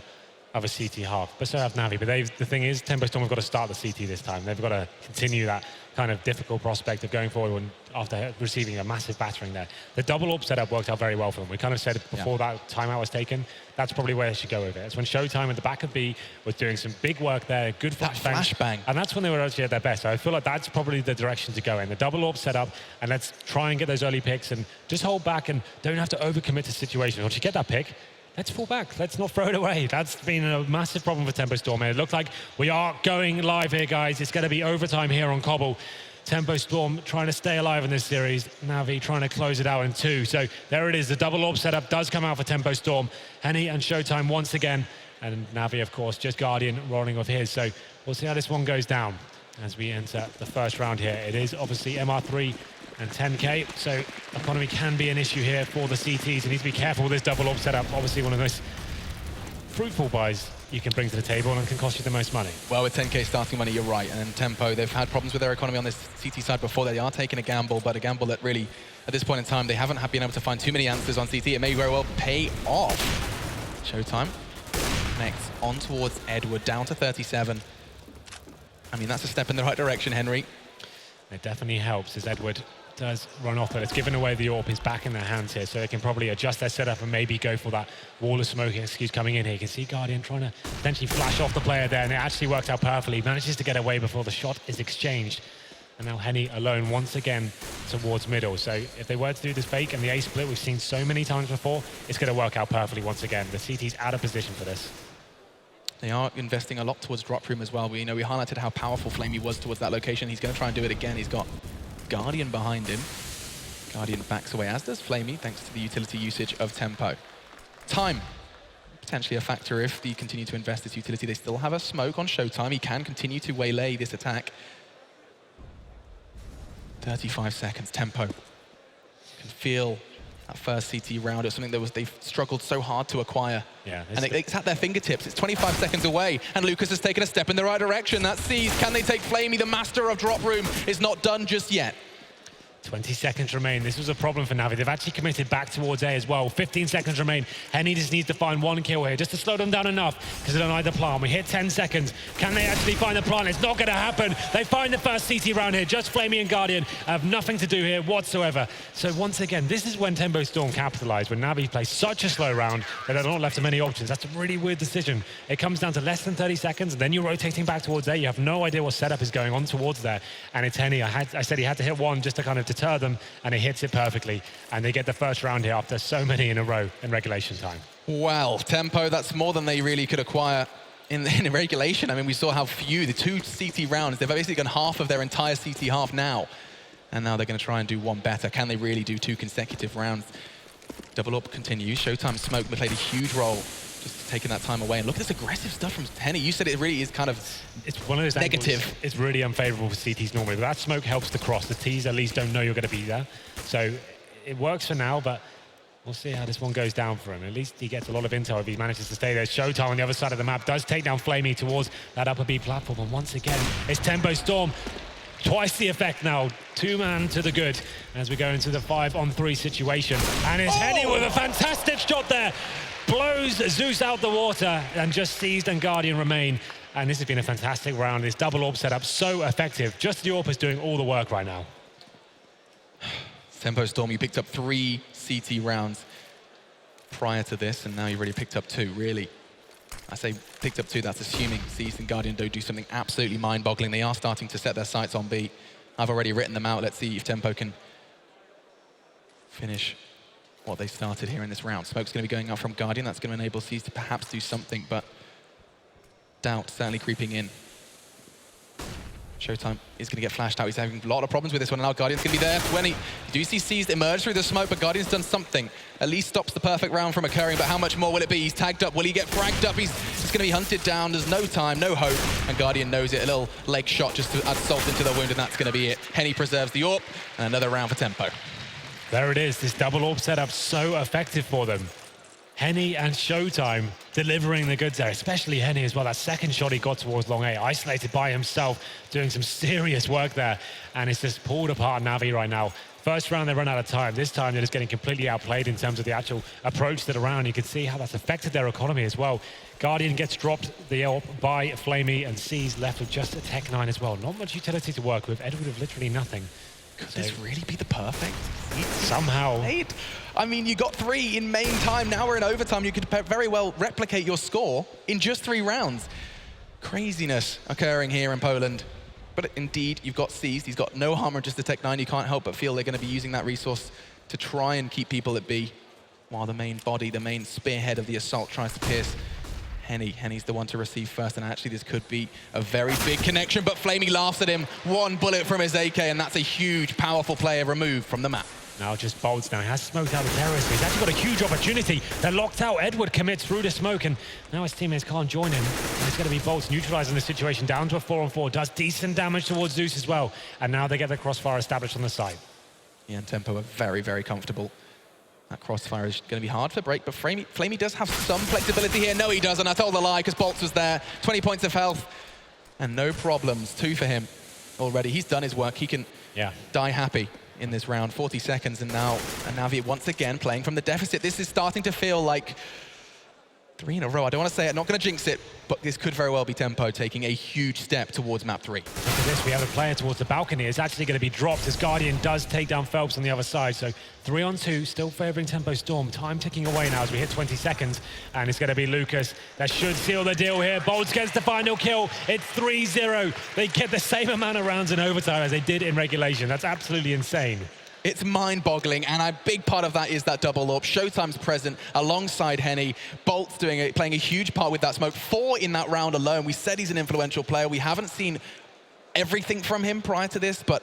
of a CT half, but so have NaVi. But the thing is, Tempo Storm have got to start the CT this time. They've got to continue that kind of difficult prospect of going forward after receiving a massive battering there. The double AWP setup worked out very well for them. We kind of said before that timeout was taken, that's probably where they should go with it. It's when Showtime at the back of B was doing some big work there, good flashbang. And that's when they were actually at their best. So I feel like that's probably the direction to go in. The double AWP setup, and let's try and get those early picks and just hold back and don't have to overcommit to situations. Once you get that pick, let's fall back. Let's not throw it away. That's been a massive problem for Tempo Storm. And it looks like we are going live here, guys. It's going to be overtime here on Cbble. Tempo Storm trying to stay alive in this series. NaVi trying to close it out in 2. So there it is. The double AWP setup does come out for Tempo Storm. Henny and Showtime once again. And NaVi, of course, just Guardian rolling off his. So we'll see how this one goes down as we enter the first round here. It is obviously MR3 and 10K, so economy can be an issue here for the CTs. You need to be careful with this double AWP setup. Obviously one of the most fruitful buys you can bring to the table and can cost you the most money. Well, with 10K starting money, you're right. And Tempo, they've had problems with their economy on this CT side before. They are taking a gamble, but a gamble that really, at this point in time, they haven't been able to find too many answers on CT. It may very well pay off. Showtime connects on towards Edward, down to 37. I mean, that's a step in the right direction, Henry. It definitely helps as Edward does run off, but it's given away the AWP. Is back in their hands here, so they can probably adjust their setup and maybe go for that wall of smoke excuse coming in here. You can see Guardian trying to potentially flash off the player there, and it actually worked out perfectly. He manages to get away before the shot is exchanged. And now Henny alone once again towards middle. So if they were to do this fake and the A split we've seen so many times before, it's going to work out perfectly once again. The CT's out of position for this. They are investing a lot towards drop room as well. We highlighted how powerful Flamey was towards that location. He's going to try and do it again. He's got Guardian behind him. Guardian backs away, as does Flamey, thanks to the utility usage of Tempo. Time, potentially a factor if they continue to invest this utility. They still have a smoke on Showtime. He can continue to waylay this attack. 35 seconds, Tempo. You can feel that first CT round. It's something that they've struggled so hard to acquire. Yeah, and it's at their fingertips. It's 25 seconds away, and Lucas has taken a step in the right direction. That sees, can they take Flamey? The master of drop room is not done just yet. 20 seconds remain. This was a problem for NaVi. They've actually committed back towards A as well. 15 seconds remain. Henny just needs to find one kill here just to slow them down enough because they don't either plant. We hit 10 seconds. Can they actually find the plant? It's not going to happen. They find the first CT round here. Just Flamey and Guardian have nothing to do here whatsoever. So once again, this is when Tempo Storm capitalized, when NaVi plays such a slow round that they're not left to many options. That's a really weird decision. It comes down to less than 30 seconds, and then you're rotating back towards A. You have no idea what setup is going on towards there. And it's Henny. I said he had to hit one just to kind of deter them, and he hits it perfectly, and they get the first round here after so many in a row in regulation time. Wow, Tempo, that's more than they really could acquire in regulation. I mean, we saw how few, the 2 CT rounds, they've basically gone half of their entire CT half now, and now they're going to try and do one better. Can they really do 2 consecutive rounds? Double up continues. Showtime smoke played a huge role, just taking that time away. And look at this aggressive stuff from Henny. You said it really is kind of it's one of those negative. Angles, it's really unfavorable for CTs normally, but that smoke helps to cross. The Ts at least don't know you're going to be there. So it works for now, but we'll see how this one goes down for him. At least he gets a lot of intel if he manages to stay there. Showtime on the other side of the map does take down Flamey towards that upper B platform. And once again, it's Tempo Storm. Twice the effect now. 2-man to the good as we go into the 5-on-3 situation. And it's Henny with a fantastic shot there. Blows Zeus out the water, and just Seized and Guardian remain. And this has been a fantastic round. This double AWP setup, so effective. Just the AWP is doing all the work right now. Tempo Storm, you picked up 3 CT rounds prior to this, and now you've already picked up 2, really. I say picked up 2, that's assuming Seized and Guardian don't do something absolutely mind-boggling. They are starting to set their sights on B. I've already written them out. Let's see if Tempo can finish what they started here in this round. Smoke's going to be going out from Guardian. That's going to enable Seized to perhaps do something, but doubt certainly creeping in. Showtime is going to get flashed out. He's having a lot of problems with this one. Now Guardian's going to be there. When you do see Seized emerge through the smoke, but Guardian's done something. At least stops the perfect round from occurring, but how much more will it be? He's tagged up. Will he get fragged up? He's going to be hunted down. There's no time, no hope, and Guardian knows it. A little leg shot just to add salt into the wound, and that's going to be it. Henny preserves the AWP, and another round for Tempo. There it is, this double AWP setup, so effective for them. Henny and Showtime delivering the goods there, especially Henny as well. That second shot he got towards long A, isolated by himself, doing some serious work there. And it's just pulled apart NaVi right now. First round, they run out of time. This time, they're just getting completely outplayed in terms of the actual approach to the round. You can see how that's affected their economy as well. Guardian gets dropped the AWP by Flamey, and Seized left with just a Tech 9 as well. Not much utility to work with. Edward with literally nothing. Could this really be the perfect? Somehow. I mean, you got 3 in main time. Now we're in overtime. You could very well replicate your score in just 3 rounds. Craziness occurring here in Poland. But indeed, you've got Seized. He's got no armor, just the Tech 9. You can't help but feel they're going to be using that resource to try and keep people at B, while the main body, the main spearhead of the assault tries to pierce Henny. Henny's the one to receive first, and actually this could be a very big connection, but Flamey laughs at him. 1 bullet from his AK, and that's a huge, powerful player removed from the map. Now just bolts now. He has smoked out the terrorist. He's actually got a huge opportunity. They're locked out. Edward commits through the smoke, and now his teammates can't join him. And it's going to be bolts neutralizing the situation down to a 4-on-4. Does decent damage towards Zeus as well. And now they get the crossfire established on the side. Yeah, and Tempo are very, very comfortable. That crossfire is going to be hard for break, but Flamey does have some flexibility here. No, he doesn't. I told a lie because Bolts was there. 20 points of health and no problems. 2 for him already. He's done his work. He can die happy in this round. 40 seconds, and now NaVi once again playing from the deficit. This is starting to feel like 3 in a row. I don't want to say it, not going to jinx it, but this could very well be Tempo taking a huge step towards map 3. Look at this, we have a player towards the balcony. It's actually going to be dropped as Guardian does take down Phelps on the other side. So 3 on 2, still favoring Tempo Storm. Time ticking away now as we hit 20 seconds. And it's going to be Lucas that should seal the deal here. Bolts gets the final kill. It's 3-0. They get the same amount of rounds in overtime as they did in regulation. That's absolutely insane. It's mind-boggling, and a big part of that is that double AWP. Showtime's present alongside Henny. Bolt's playing a huge part with that smoke. 4 in that round alone. We said he's an influential player. We haven't seen everything from him prior to this, but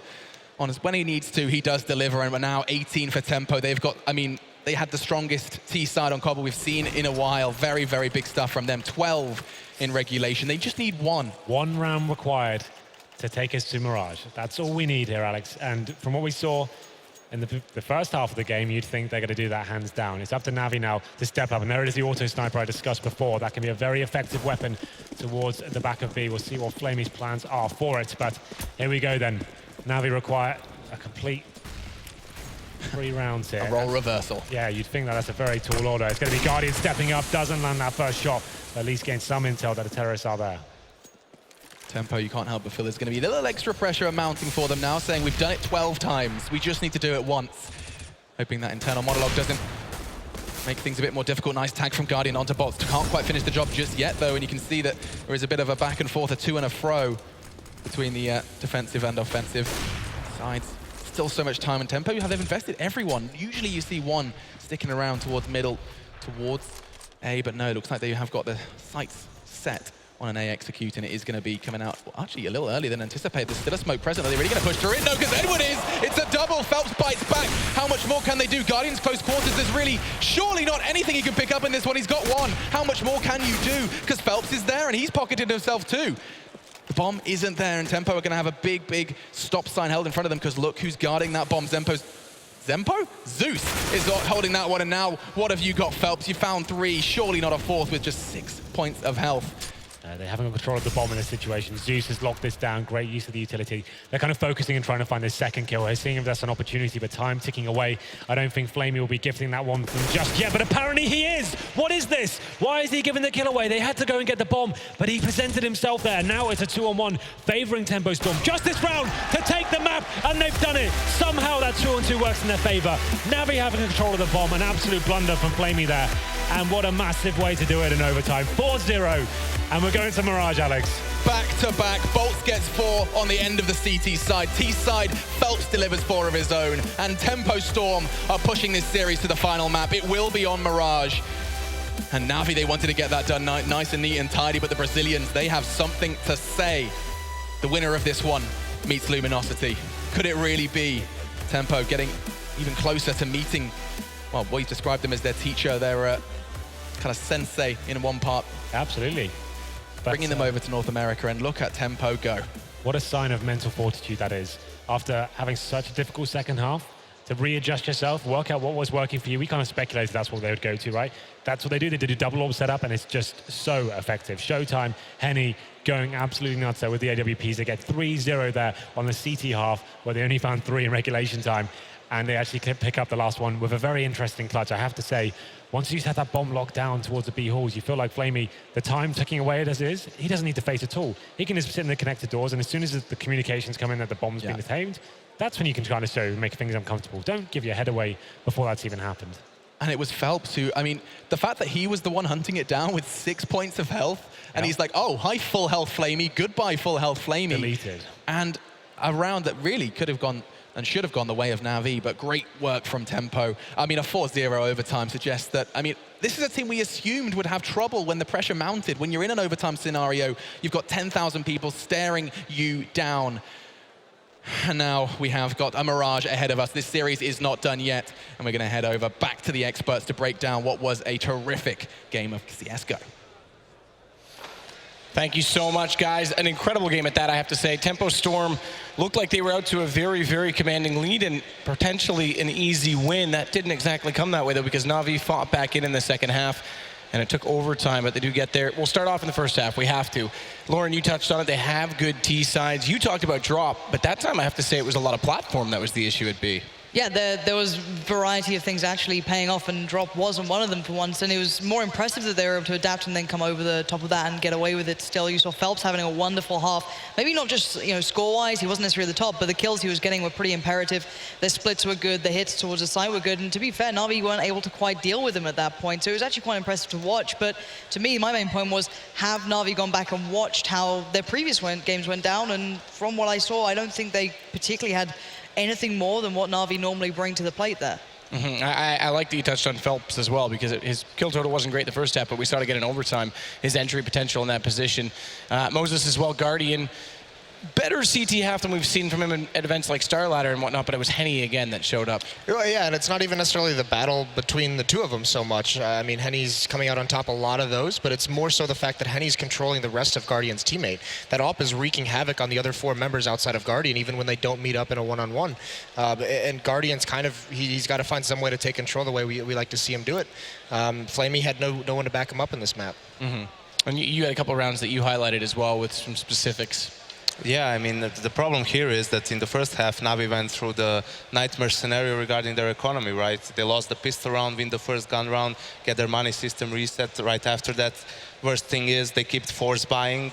honest, when he needs to, he does deliver. And we're now 18 for Tempo. They've got, I mean, they had the strongest T side on Cbble we've seen in a while. Very, very big stuff from them. 12 in regulation. They just need 1. 1 round required to take us to Mirage. That's all we need here, Alex. And from what we saw in the first half of the game, you'd think they're going to do that hands down. It's up to NaVi now to step up. And there it is, the auto sniper I discussed before. That can be a very effective weapon towards the back of B. We'll see what Flamey's plans are for it. But here we go then. NaVi require a complete 3 rounds here. A role reversal. Yeah, you'd think that's a very tall order. It's going to be Guardian stepping up, doesn't land that first shot. At least gain some intel that the terrorists are there. Tempo, you can't help but feel there's going to be a little extra pressure mounting for them now, saying we've done it 12 times. We just need to do it once. Hoping that internal monologue doesn't make things a bit more difficult. Nice tag from Guardian onto Bolts. Can't quite finish the job just yet, though, and you can see that there is a bit of a back and forth, a to and a fro between the defensive and offensive sides. Still so much time and Tempo. They've invested everyone. Usually you see one sticking around towards middle, towards A, but no, it looks like they have got the sights set on an A execute, and it is going to be coming out actually a little earlier than anticipated. There's still a smoke present. Are they really going to push through it? No, because Edward is. It's a double. Phelps bites back. How much more can they do? Guardian's close quarters. There's really surely not anything he can pick up in this one. He's got 1. How much more can you do? Because Phelps is there, and he's pocketed himself too. The bomb isn't there, and Tempo are going to have a big, big stop sign held in front of them, because look who's guarding that bomb. Zempo? Zeus is holding that one, and now what have you got, Phelps? You found 3, surely not a 4th with just 6 points of health. They haven't got control of the bomb in this situation. Zeus has locked this down. Great use of the utility. They're kind of focusing and trying to find this second kill. They're seeing if that's an opportunity, but time ticking away. I don't think Flamey will be gifting that one from just yet, but apparently he is. What is this? Why is he giving the kill away? They had to go and get the bomb, but he presented himself there. Now it's a 2-on-1, favoring Tempo Storm just this round to take the map, and they've done it. Somehow that 2-on-2 works in their favor. NaVi having control of the bomb, an absolute blunder from Flamey there. And what a massive way to do it in overtime. 4-0. And we're going to Mirage, Alex. Back to back. Bolts gets 4 on the end of the CT side. T side, Phelps delivers 4 of his own. And Tempo Storm are pushing this series to the final map. It will be on Mirage. And NaVi, they wanted to get that done nice and neat and tidy, but the Brazilians, they have something to say. The winner of this one meets Luminosity. Could it really be Tempo getting even closer to meeting, well, we described them as their teacher, their kind of sensei in one part. Absolutely. But, bringing them over to North America, and look at Tempo go. What a sign of mental fortitude that is. After having such a difficult second half, to readjust yourself, work out what was working for you. We kind of speculated that's what they would go to, right? That's what they do. They do double orb setup, and it's just so effective. Showtime, Henny going absolutely nuts there with the AWPs. They get 3-0 there on the CT half, where they only found 3 in regulation time. And they actually pick up the last one with a very interesting clutch. I have to say, once you set that bomb locked down towards the B halls, you feel like Flamey, the time ticking away as it is, he doesn't need to face at all. He can just sit in the connected doors, and as soon as the communications come in that the bomb's been attained, that's when you can kind of show, make things uncomfortable. Don't give your head away before that's even happened. And it was Phelps who, I mean, the fact that he was the one hunting it down with 6 points of health, and he's like, oh, hi, full health Flamey, goodbye, full health Flamey. Deleted. And a round that really could have gone and should have gone the way of NaVi, but great work from Tempo. I mean, a 4-0 overtime suggests that, I mean, this is a team we assumed would have trouble when the pressure mounted. When you're in an overtime scenario, you've got 10,000 people staring you down. And now we have got a Mirage ahead of us. This series is not done yet, and we're going to head over back to the experts to break down what was a terrific game of CSGO. Thank you so much, guys. An incredible game at that, I have to say. Tempo Storm looked like they were out to a very, very commanding lead and potentially an easy win. That didn't exactly come that way, though, because NaVi fought back in the second half, and it took overtime, but they do get there. We'll start off in the first half. We have to. Lauren, you touched on it. They have good T sides. You talked about drop, but that time I have to say it was a lot of platform that was the issue at B. Yeah, there was variety of things actually paying off, and drop wasn't one of them for once. And it was more impressive that they were able to adapt and then come over the top of that and get away with it still. You saw Phelps having a wonderful half. Maybe not just score-wise, he wasn't necessarily at the top, but the kills he was getting were pretty imperative. Their splits were good, the hits towards the side were good, and to be fair, NaVi weren't able to quite deal with him at that point. So it was actually quite impressive to watch. But to me, my main point was, have NaVi gone back and watched how their previous games went down? And from what I saw, I don't think they particularly had anything more than what NaVi normally bring to the plate there. I like that you touched on Phelps as well, because his kill total wasn't great the first half, but we saw to get in overtime his entry potential in that position. Moses as well, Guardian. Better CT half than we've seen from him at events like Star Ladder and whatnot, but it was Henny again that showed up. Yeah, and it's not even necessarily the battle between the two of them so much. I mean, Henny's coming out on top a lot of those, but it's more so the fact that Henny's controlling the rest of Guardian's teammate. That AWP is wreaking havoc on the other 4 members outside of Guardian, even when they don't meet up in a one-on-one. And Guardian's kind of, he's got to find some way to take control the way we like to see him do it. Flamey had no one to back him up in this map. And you had a couple of rounds that you highlighted as well with some specifics. Yeah, I mean, the problem here is that in the first half, NaVi went through the nightmare scenario regarding their economy, right? They lost the pistol round, win the first gun round, get their money system reset right after that. Worst thing is they keep force buying.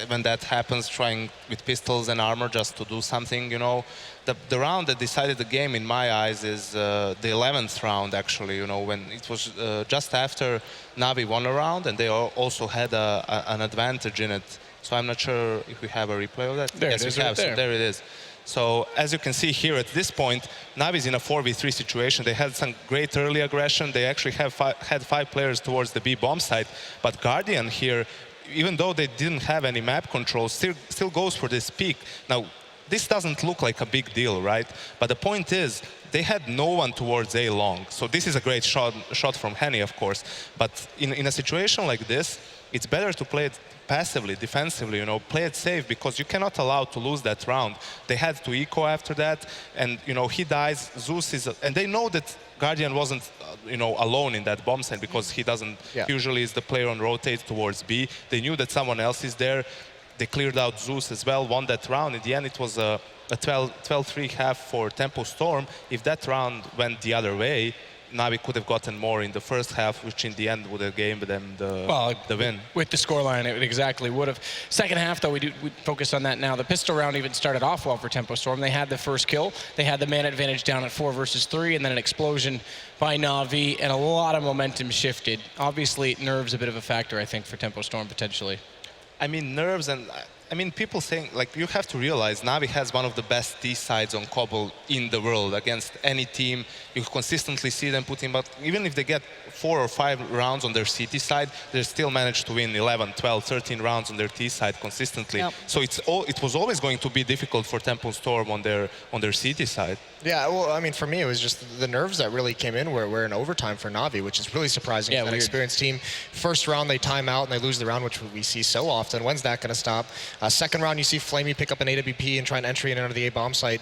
When that happens, trying with pistols and armor just to do something, The round that decided the game, in my eyes, is the 11th round, actually, when it was just after NaVi won a round, and they also had an advantage in it. So I'm not sure if we have a replay of that. There yes, it is, we have. right there. So there it is. So as you can see here at this point, NaVi's in a 4v3 situation. They had some great early aggression. They actually had 5 players towards the B bomb site. But Guardian here, even though they didn't have any map control, still goes for this peak. Now, this doesn't look like a big deal, right? But the point is, they had no one towards A long. So this is a great shot from Henny, of course. But in a situation like this, it's better to play it passively, defensively, play it safe, because you cannot allow to lose that round. They had to eco after that, and, he dies, Zeus is, and they know that Guardian wasn't, alone in that bomb site, because he doesn't, usually is the player on rotate towards B. They knew that someone else is there. They cleared out Zeus as well, won that round. In the end, it was a 12-3 half for Tempo Storm. If that round went the other way, NaVi could have gotten more in the first half, which in the end would have given them the win. With the scoreline, it exactly would have. Second half, though, we focus on that now. The pistol round even started off well for Tempo Storm. They had the first kill. They had the man advantage down at 4 versus 3, and then an explosion by NaVi, and a lot of momentum shifted. Obviously, nerves a bit of a factor, I think, for Tempo Storm potentially. I mean, nerves, and people saying, you have to realize NaVi has one of the best T sides on Cbble in the world against any team. You consistently see them putting, but even if they get 4 or 5 rounds on their CT side, they still manage to win 11, 12, 13 rounds on their T side consistently. Yep. So it was always going to be difficult for Tempo Storm on their CT side. Yeah, well, I mean, for me, it was just the nerves that really came in were in overtime for NaVi, which is really surprising for an experienced team. First round, they time out and they lose the round, which we see so often. When's that going to stop? Second round, you see Flamey pick up an AWP and try and entry in under the A bomb site.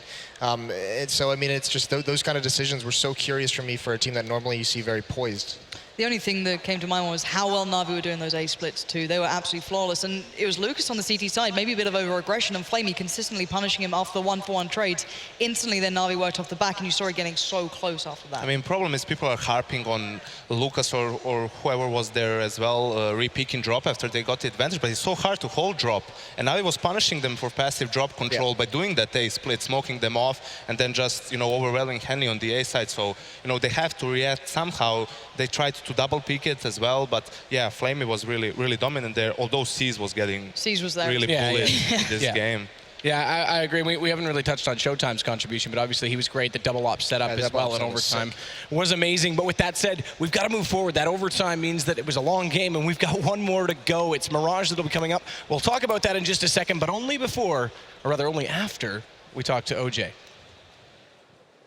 So, I mean, it's just those kind of decisions were so curious for me for a team that normally you see very poised. The only thing that came to mind was how well NaVi were doing those A splits too. They were absolutely flawless, and it was Lucas on the CT side, maybe a bit of over-aggression, and Flamey consistently punishing him after the 1-for-1 trades. Instantly, then NaVi worked off the back, and you saw it getting so close after that. I mean, problem is people are harping on Lucas or whoever was there as well, re-picking drop after they got the advantage, but it's so hard to hold drop. And NaVi was punishing them for passive drop control by doing that A split, smoking them off, and then just, overwhelming Henny on the A side. So, they have to react somehow. They tried to double pick it as well, but yeah, Flamey was really dominant there, although C's was getting really bullied in this game. Yeah, I agree. We haven't really touched on Showtime's contribution, but obviously he was great. The double op setup as well in overtime was amazing. But with that said, we've got to move forward. That overtime means that it was a long game, and we've got one more to go. It's Mirage that'll be coming up. We'll talk about that in just a second, but only before, or rather only after, we talk to OJ.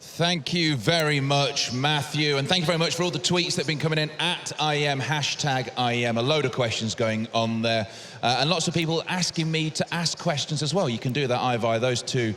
Thank you very much, Matthew. And thank you very much for all the tweets that have been coming in at IEM, hashtag IEM. A load of questions going on there. And lots of people asking me to ask questions as well. You can do that either via those two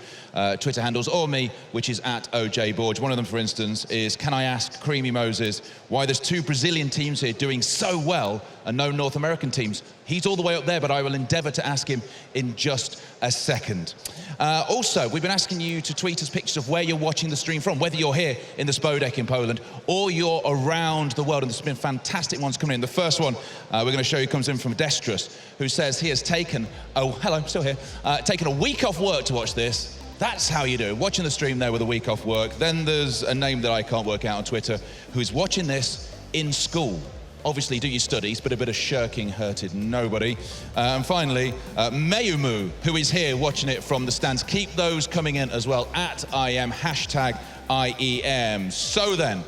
Twitter handles or me, which is at OJ Borge. One of them, for instance, is, can I ask Creamy Moses why there's 2 Brazilian teams here doing so well and no North American teams. He's all the way up there, but I will endeavour to ask him in just a second. Also, we've been asking you to tweet us pictures of where you're watching the stream from, whether you're here in the Spodek in Poland or you're around the world, and there's been fantastic ones coming in. The first one we're going to show you comes in from Destrus, who says he has taken, oh, hello, I'm still here, taken a week off work to watch this. That's how you do it, watching the stream there with a week off work. Then there's a name that I can't work out on Twitter, who's watching this in school. Obviously do your studies, but a bit of shirking hurted nobody. And finally, Mayumu, who is here watching it from the stands. Keep those coming in as well, at IEM, hashtag IEM. So then,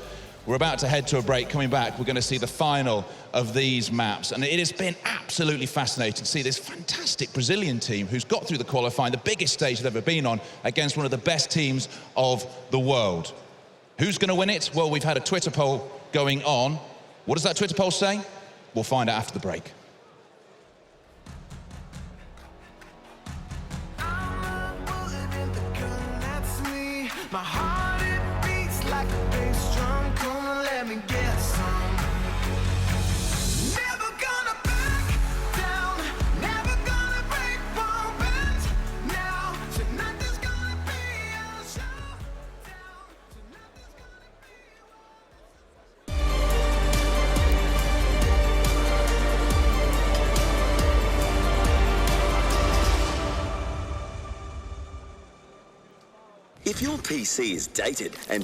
we're about to head to a break. Coming back, we're going to see the final of these maps. And it has been absolutely fascinating to see this fantastic Brazilian team who's got through the qualifying, the biggest stage they've ever been on, against one of the best teams of the world. Who's going to win it? Well, we've had a Twitter poll going on. What does that Twitter poll say? We'll find out after the break. If your PC is dated and